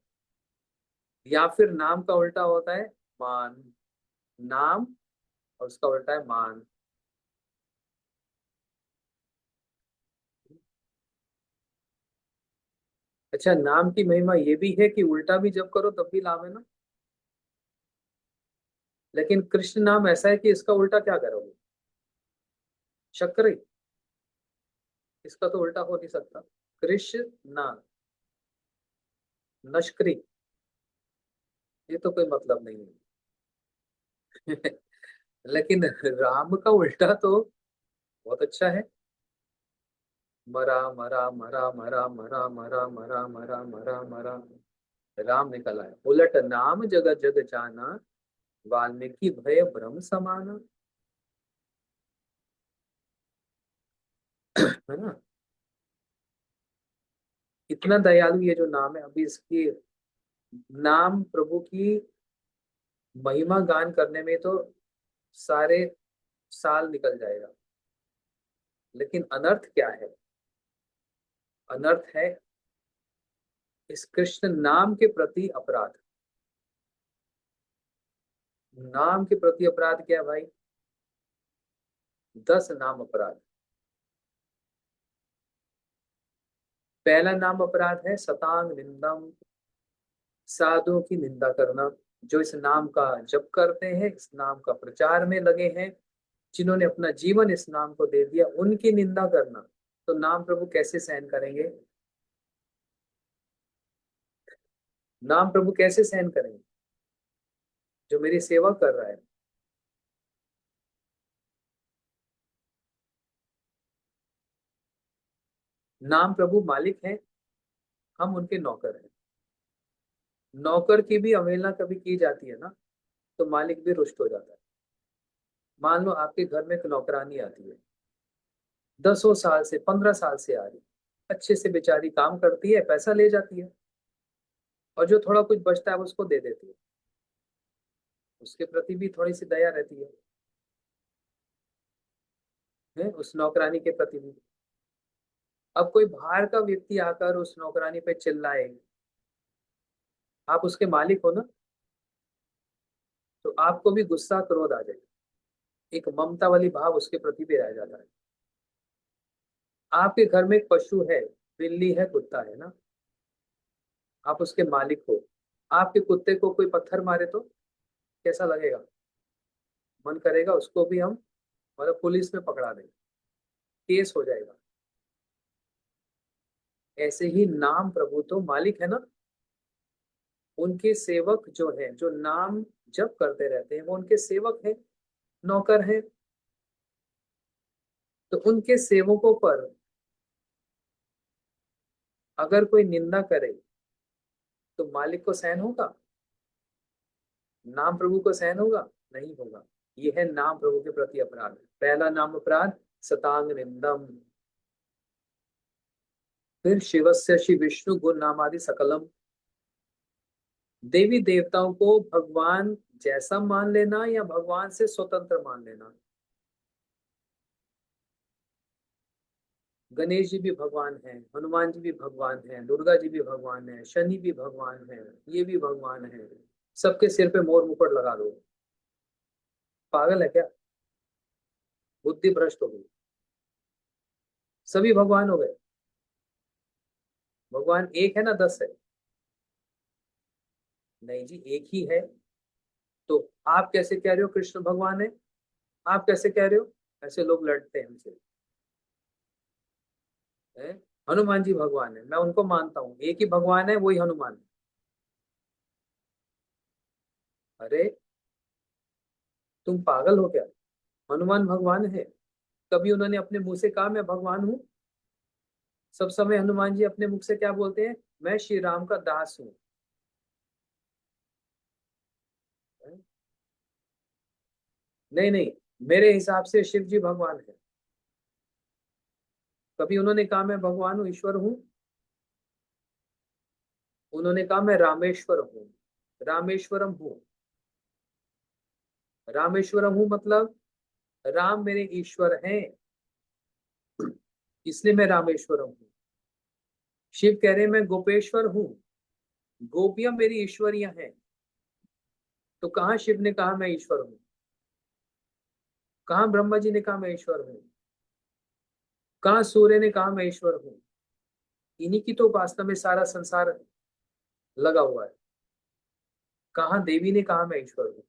या फिर नाम का उल्टा होता है मान, नाम और उसका उल्टा है मान। अच्छा, नाम की महिमा ये भी है कि उल्टा भी जब करो तब भी लाभ है ना। लेकिन कृष्ण नाम ऐसा है कि इसका उल्टा क्या करोगे, शक्कर। इसका तो उल्टा हो नहीं सकता। कृष्ण नाम नश्करी, ये तो कोई मतलब नहीं है। लेकिन राम का उल्टा तो बहुत अच्छा है, मरा मरा मरा मरा मरा मरा मरा मरा मरा मरा, राम निकला है। उलट नाम जग जग जाना, वाल्मीकि भय भ्रम समाना, है ना। इतना दयालु ये जो नाम है, अभी इसकी नाम प्रभु की महिमा गान करने में तो सारे साल निकल जाएगा। लेकिन अनर्थ क्या है, अनर्थ है इस कृष्ण नाम के प्रति अपराध। नाम के प्रति अपराध क्या है भाई, 10 नाम अपराध। पहला नाम अपराध है सतांग निंदम, साधुओं की निंदा करना। जो इस नाम का जप करते हैं, इस नाम का प्रचार में लगे हैं, जिन्होंने अपना जीवन इस नाम को दे दिया, उनकी निंदा करना, तो नाम प्रभु कैसे सहन करेंगे। नाम प्रभु कैसे सहन करेंगे जो मेरी सेवा कर रहा है। नाम प्रभु मालिक हैं, हम उनके नौकर हैं। नौकर की भी अवहेलना कभी की जाती है ना, तो मालिक भी रुष्ट हो जाता है। मान लो आपके घर में एक नौकरानी आती है, 10 साल से 15 साल से आ रही, अच्छे से बेचारी काम करती है, पैसा ले जाती है, और जो थोड़ा कुछ बचता है वो उसको दे देती है। उसके प्रति भी थोड़ी सी दया रहती है उस नौकरानी के प्रति भी। अब कोई बाहर का व्यक्ति आकर उस नौकरानी पे चिल्लाए, आप उसके मालिक हो ना, तो आपको भी गुस्सा क्रोध आ जाएगा। एक ममता वाली भाव उसके प्रति भी रह जाता है। आपके घर में एक पशु है, बिल्ली है, कुत्ता है ना, आप उसके मालिक हो। आपके कुत्ते को कोई पत्थर मारे तो कैसा लगेगा, मन करेगा उसको भी हम, मतलब पुलिस में पकड़ा दें, केस हो जाएगा। ऐसे ही नाम प्रभु तो मालिक है ना, उनके सेवक जो है, जो नाम जप करते रहते हैं, वो उनके सेवक है, नौकर है। तो उनके सेवकों पर अगर कोई निंदा करे तो मालिक को सहन होगा? नाम प्रभु को सहन होगा? नहीं होगा। यह है नाम प्रभु के प्रति अपराध। पहला नाम अपराध सतांग निंदम। फिर शिवस्य श्री विष्णु गुण नामादि सकलम। देवी देवताओं को भगवान जैसा मान लेना या भगवान से स्वतंत्र मान लेना। गणेश जी भी भगवान हैं, हनुमान जी भी भगवान हैं, दुर्गा जी भी भगवान है, शनि भी भगवान है, ये भी भगवान है। सबके सिर पे मोर मुकुट लगा दो। पागल है क्या? बुद्धि भ्रष्ट हो गई। सभी भगवान हो गए? भगवान एक है ना 10 है? नहीं जी, एक ही है। तो आप कैसे कह रहे हो कृष्ण भगवान है? आप कैसे कह रहे हो? ऐसे लोग लड़ते हैं हमसे। हैं? हनुमान जी भगवान है, मैं उनको मानता हूँ। एक ही भगवान है, वही हनुमान है। अरे तुम पागल हो क्या? हनुमान भगवान है। कभी उन्होंने अपने मुंह से कहा मैं भगवान हूँ? सब समय हनुमान जी अपने मुख से क्या बोलते हैं? मैं श्री राम का दास हूँ। नहीं नहीं, मेरे हिसाब से शिव जी भगवान है। कभी उन्होंने कहा मैं भगवान हूँ, ईश्वर हूँ? उन्होंने कहा मैं रामेश्वर हूँ, रामेश्वरम हूँ। रामेश्वरम हूँ मतलब राम मेरे ईश्वर हैं, इसलिए मैं रामेश्वरम हूँ। शिव कह रहे मैं गोपेश्वर हूँ, गोपियां मेरी ईश्वरियां हैं। तो कहाँ शिव ने कहा मैं ईश्वर हूँ? कहाँ ब्रह्मा जी ने कहा मैं ईश्वर हूँ? कहाँ सूर्य ने कहा मैं ईश्वर हूँ? इन्हीं की तो उपासना में सारा संसार लगा हुआ है। कहाँ देवी ने कहा मैं ईश्वर हूँ?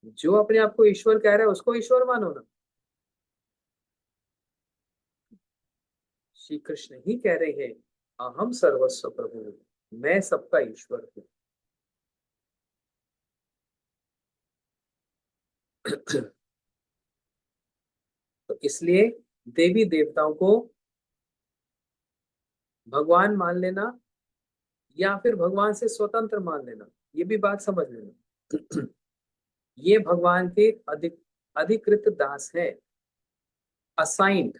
जो अपने आप को ईश्वर कह रहा है उसको ईश्वर मानो ना। श्री कृष्ण ही कह रहे हैं अहम सर्वस्व प्रभु, मैं सबका ईश्वर हूँ। तो इसलिए देवी देवताओं को भगवान मान लेना या फिर भगवान से स्वतंत्र मान लेना, ये भी बात समझ लेना। ये भगवान के अधिकृत दास है, असाइंड।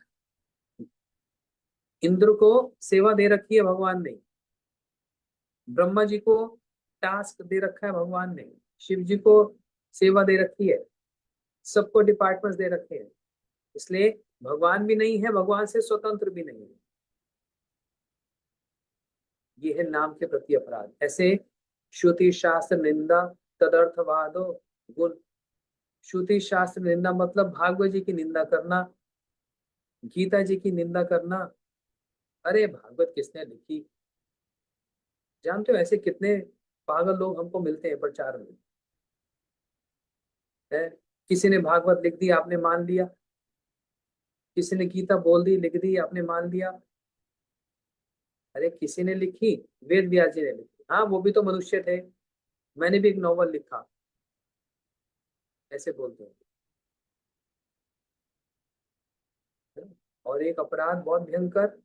इंद्र को सेवा दे रखी है भगवान ने, ब्रह्मा जी को टास्क दे रखा है भगवान ने, शिव जी को सेवा दे रखी है, सबको डिपार्टमेंट्स दे रखे हैं। इसलिए भगवान भी नहीं है, भगवान से स्वतंत्र भी नहीं है। ये है नाम के प्रति अपराध। ऐसे श्रुति शास्त्र निंदा तदर्थवादो गुण। श्रुति शास्त्र निंदा मतलब भागवत जी की निंदा करना, गीता जी की निंदा करना। अरे भागवत किसने लिखी? जानते हो ऐसे कितने पागल लोग हमको मिलते हैं प्रचार में। है किसी ने भागवत लिख दी, आपने मान लिया। किसी ने गीता बोल दी, लिख दी, आपने मान लिया। अरे किसी ने लिखी, वेद व्यास जी ने लिखी, हाँ वो भी तो मनुष्य थे। मैंने भी एक नॉवल लिखा, ऐसे बोलते हैं। और एक अपराध बहुत भयंकर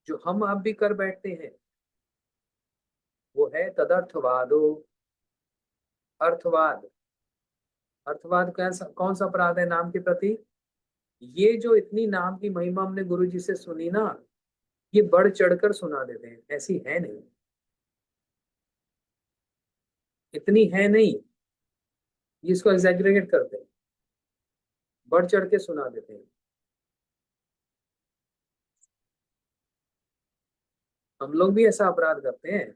जो हम आप भी कर बैठते हैं, वो है तदर्थवादो। अर्थवाद। अर्थवाद कौन सा अपराध है नाम के प्रति? ये जो इतनी नाम की महिमा हमने गुरु जी से सुनी ना, ये बढ़ चढ़कर सुना देते हैं, ऐसी है नहीं, इतनी है नहीं, ये इसको एग्जैगरेट करते हैं, बढ़ चढ़ के सुना देते हैं। हम लोग भी ऐसा अपराध करते हैं।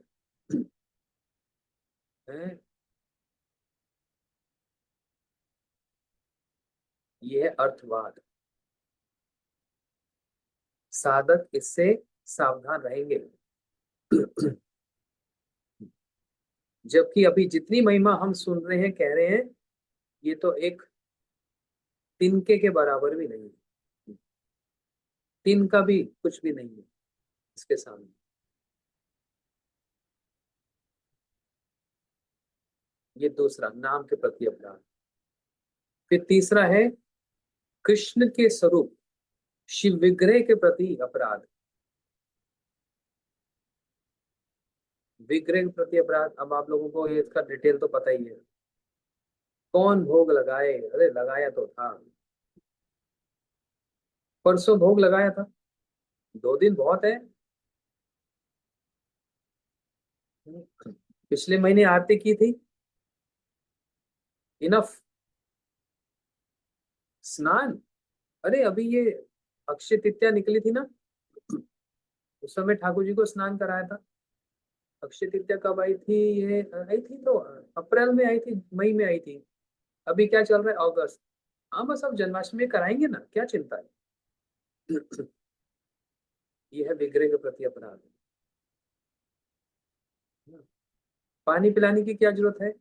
हैं? ये है अर्थवाद। साधक इससे सावधान रहेंगे। जबकि अभी जितनी महिमा हम सुन रहे हैं, कह रहे हैं, ये तो एक तिनके के बराबर भी नहीं है। तिनका भी कुछ भी नहीं है इसके सामने। ये दूसरा नाम के प्रति अपराध। फिर तीसरा है कृष्ण के स्वरूप शिव विग्रह के प्रति अपराध। विग्रह के प्रति अपराध, अब आप लोगों को ये इसका डिटेल तो पता ही है। कौन भोग लगाए? अरे लगाया तो था, परसों भोग लगाया था। 2 दिन बहुत है। पिछले महीने आरती की थी, इनफ। स्नान, अरे अभी ये अक्षय तृतीया निकली थी ना, उस समय ठाकुर जी को स्नान कराया था। अक्षय तृतीया कब आई थी? ये आई थी तो अप्रैल में आई थी, मई में आई थी। अभी क्या चल रहा है? अगस्त। हाँ बस अब जन्माष्टमी में कराएंगे ना, क्या चिंता है। ये है विग्रह के प्रति अपराध। पानी पिलाने की क्या जरूरत है?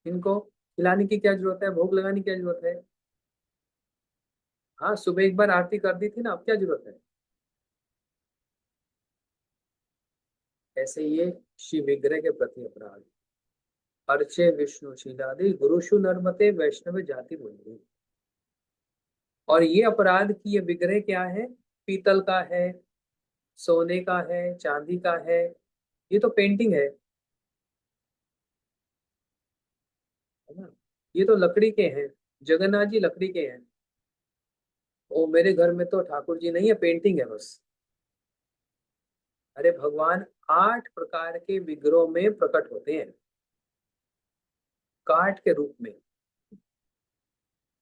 इनको खिलाने की क्या जरूरत है? भोग लगाने की क्या जरूरत है? हाँ सुबह एक बार आरती कर दी थी ना, अब क्या जरूरत है? ऐसे ये शिव विग्रह के प्रति अपराध। अर्चे विष्णु शीलादि गुरुषु नर्मते वैष्णव जाति बोली। और ये अपराध की ये विग्रह क्या है? पीतल का है, सोने का है, चांदी का है। ये तो पेंटिंग है ना। ये तो लकड़ी के हैं, जगन्नाथ जी लकड़ी के हैं। ओ मेरे घर में तो ठाकुर जी नहीं है, पेंटिंग है बस। अरे भगवान 8 प्रकार के विग्रहों में प्रकट होते हैं, काठ के रूप में।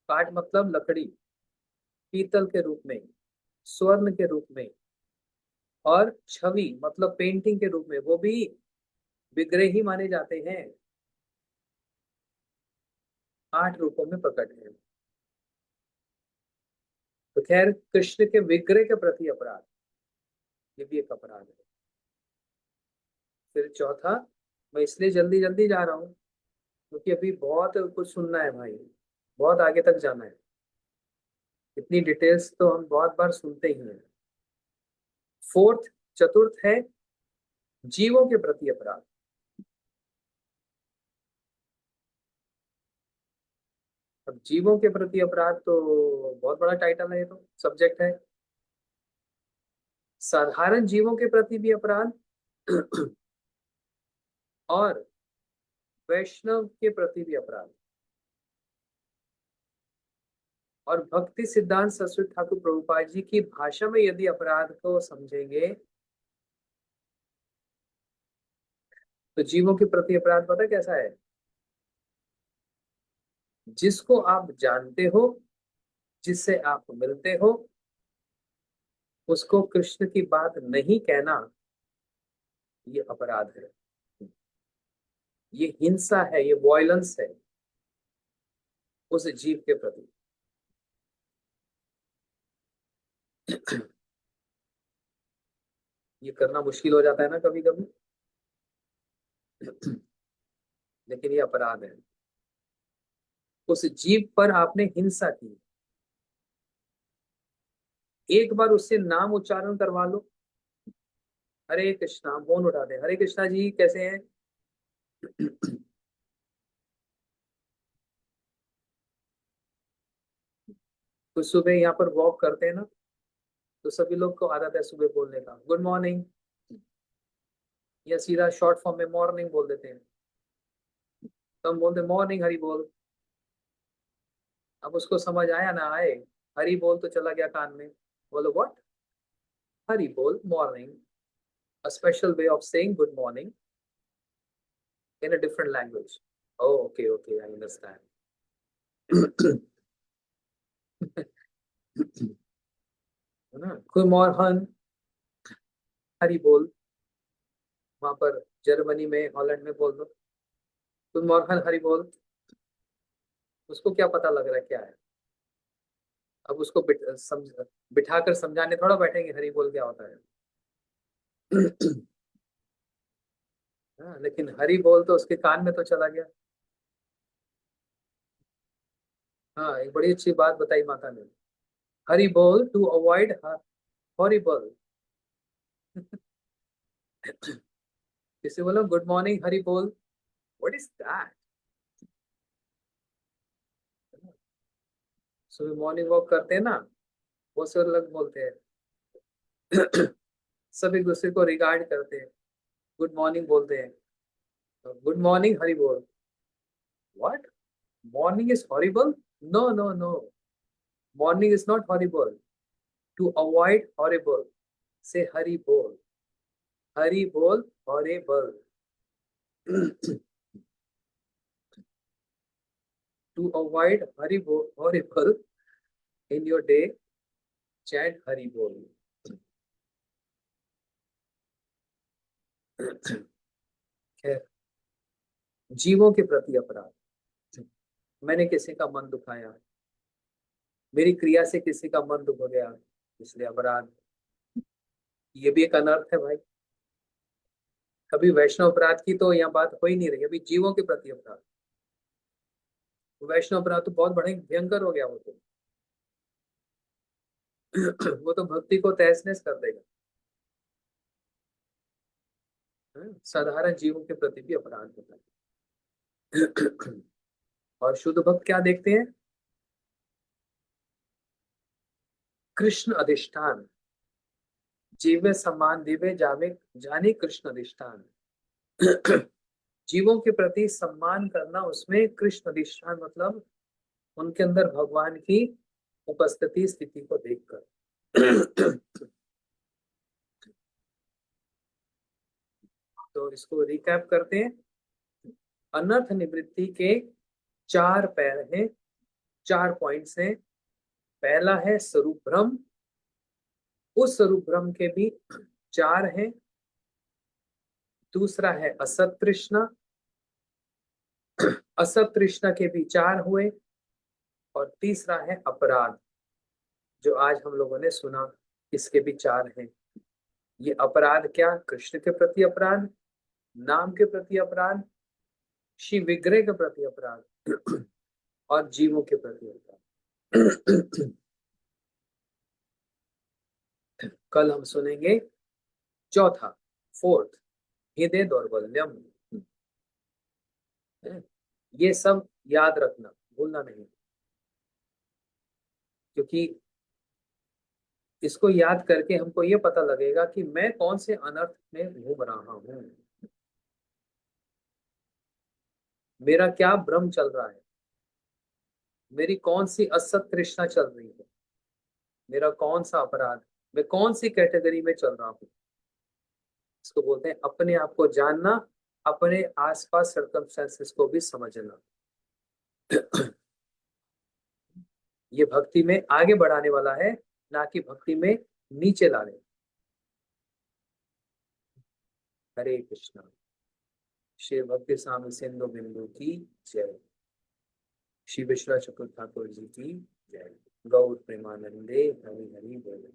काठ मतलब लकड़ी, पीतल के रूप में, स्वर्ण के रूप में, और छवि मतलब पेंटिंग के रूप में, वो भी विग्रह ही माने जाते हैं। 8 रूपों में प्रकट है। तो खैर कृष्ण के विग्रह के प्रति अपराध, ये भी एक अपराध है। फिर चौथा, मैं इसलिए जल्दी जल्दी जा रहा हूँ क्योंकि अभी बहुत कुछ सुनना है भाई, बहुत आगे तक जाना है। इतनी डिटेल्स तो हम बहुत बार सुनते ही हैं। फोर्थ, चतुर्थ है जीवों के प्रति अपराध। अब जीवों के प्रति अपराध तो बहुत बड़ा टाइटल है, ये तो सब्जेक्ट है। साधारण जीवों के प्रति भी अपराध और वैष्णव के प्रति भी अपराध। और भक्ति सिद्धांत सरस्वती ठाकुर प्रभुपाद जी की भाषा में यदि अपराध को समझेंगे तो जीवों के प्रति अपराध पता कैसा है? जिसको आप जानते हो, जिससे आप मिलते हो, उसको कृष्ण की बात नहीं कहना, ये अपराध है। ये हिंसा है, ये वॉयलेंस है उस जीव के प्रति। ये करना मुश्किल हो जाता है ना कभी कभी, लेकिन ये अपराध है। उस जीव पर आपने हिंसा की, एक बार उससे नाम उच्चारण करवा लो, हरे कृष्णा, मौन उठा दे, हरे कृष्णा जी कैसे हैं। कुछ सुबह यहाँ पर वॉक करते हैं ना, तो सभी लोग को आदत है सुबह बोलने का, गुड मॉर्निंग, या सीधा शॉर्ट फॉर्म में मॉर्निंग बोल देते हैं। तो हम बोलते मॉर्निंग हरी बोल। अब उसको समझ आया ना आए, हरी बोल तो चला गया कान में। बोलो व्हाट? हरी बोल morning, a special way of saying good morning in a different language. Oh, okay, okay, I understand. है ना, गुड मॉर्निंग हरी बोल। वहां पर जर्मनी में, हॉलैंड में बोल दो गुड मॉर्निंग हरी बोल। उसको क्या पता लग रहा है क्या है? अब उसको बिठाकर समझाने थोड़ा बैठेंगे हरी बोल क्या होता है। हाँ, लेकिन हरी बोल तो उसके कान में तो चला गया। हाँ एक बड़ी अच्छी बात बताई माता ने, हरी बोल टू अवॉइड हॉरिबल। किसी बोलो गुड मॉर्निंग हरी बोल, व्हाट इज दैट? सुबह मॉर्निंग वॉक करते हैं ना, वो से अलग बोलते हैं। सब एक दूसरे को रिगार्ड करते हैं, गुड मॉर्निंग बोलते हैं, गुड मॉर्निंग हरि बोल। What? Morning is horrible? No no no, morning is not horrible. To avoid horrible से हरि बोल, हरि बोल horrible. To avoid horrible in your day, chant Hari बोल। खैर, जीवों के प्रति अपराध। मैंने किसी का मन दुखाया, मेरी क्रिया से किसी का मन दुख हो गया, इसलिए अपराध। ये भी एक अनर्थ है भाई। कभी वैष्णव अपराध की तो यहाँ बात हो ही नहीं रही, अभी जीवों के प्रति अपराध। वैष्णव अपराध तो बहुत बड़े भयंकर हो गया वो तो। वो तो भक्ति को तहस नहस कर देगा। साधारण जीवों के प्रति भी अपराध होता है। और शुद्ध भक्त क्या देखते हैं? कृष्ण अधिष्ठान, जीवे समान दिवे जावे, जाने कृष्ण अधिष्ठान। जीवों के प्रति सम्मान करना, उसमें कृष्ण अधिष्ठान मतलब उनके अंदर भगवान की उपस्थिति स्थिति को देखकर। तो इसको रिकैप करते हैं। अनर्थ निवृत्ति के 4 पैर हैं, 4 पॉइंट्स हैं। पहला है स्वरूप भ्रम, उस स्वरूप भ्रम के भी 4 हैं। दूसरा है असत तृष्णा, असत तृष्णा के भी 4 हुए। और तीसरा है अपराध, जो आज हम लोगों ने सुना, इसके भी 4 हैं। ये अपराध क्या? कृष्ण के प्रति अपराध, नाम के प्रति अपराध, शिव विग्रह के प्रति अपराध, और जीवों के प्रति अपराध। कल हम सुनेंगे चौथा, फोर्थ, हृदय दौर्बल्यम। ये सब याद रखना, भूलना नहीं, क्योंकि इसको याद करके हमको ये पता लगेगा कि मैं कौन से अनर्थ में घूम रहा हूं, मेरा क्या भ्रम चल रहा है, मेरी कौन सी असत तृष्णा चल रही है, मेरा कौन सा अपराध, मैं कौन सी कैटेगरी में चल रहा हूँ। इसको बोलते हैं अपने आप को जानना, अपने आसपास सर्कमस्टेंसेस को भी समझना। ये भक्ति में आगे बढ़ाने वाला है, ना कि भक्ति में नीचे लाने। हरे कृष्णा। श्री भक्ति स्वामी सिंधु बिंदु की जय। श्री विश्वनाथ चक्रवर्ती ठाकुर जी की जय। गौर प्रेमानंदे हरि हरि बोल।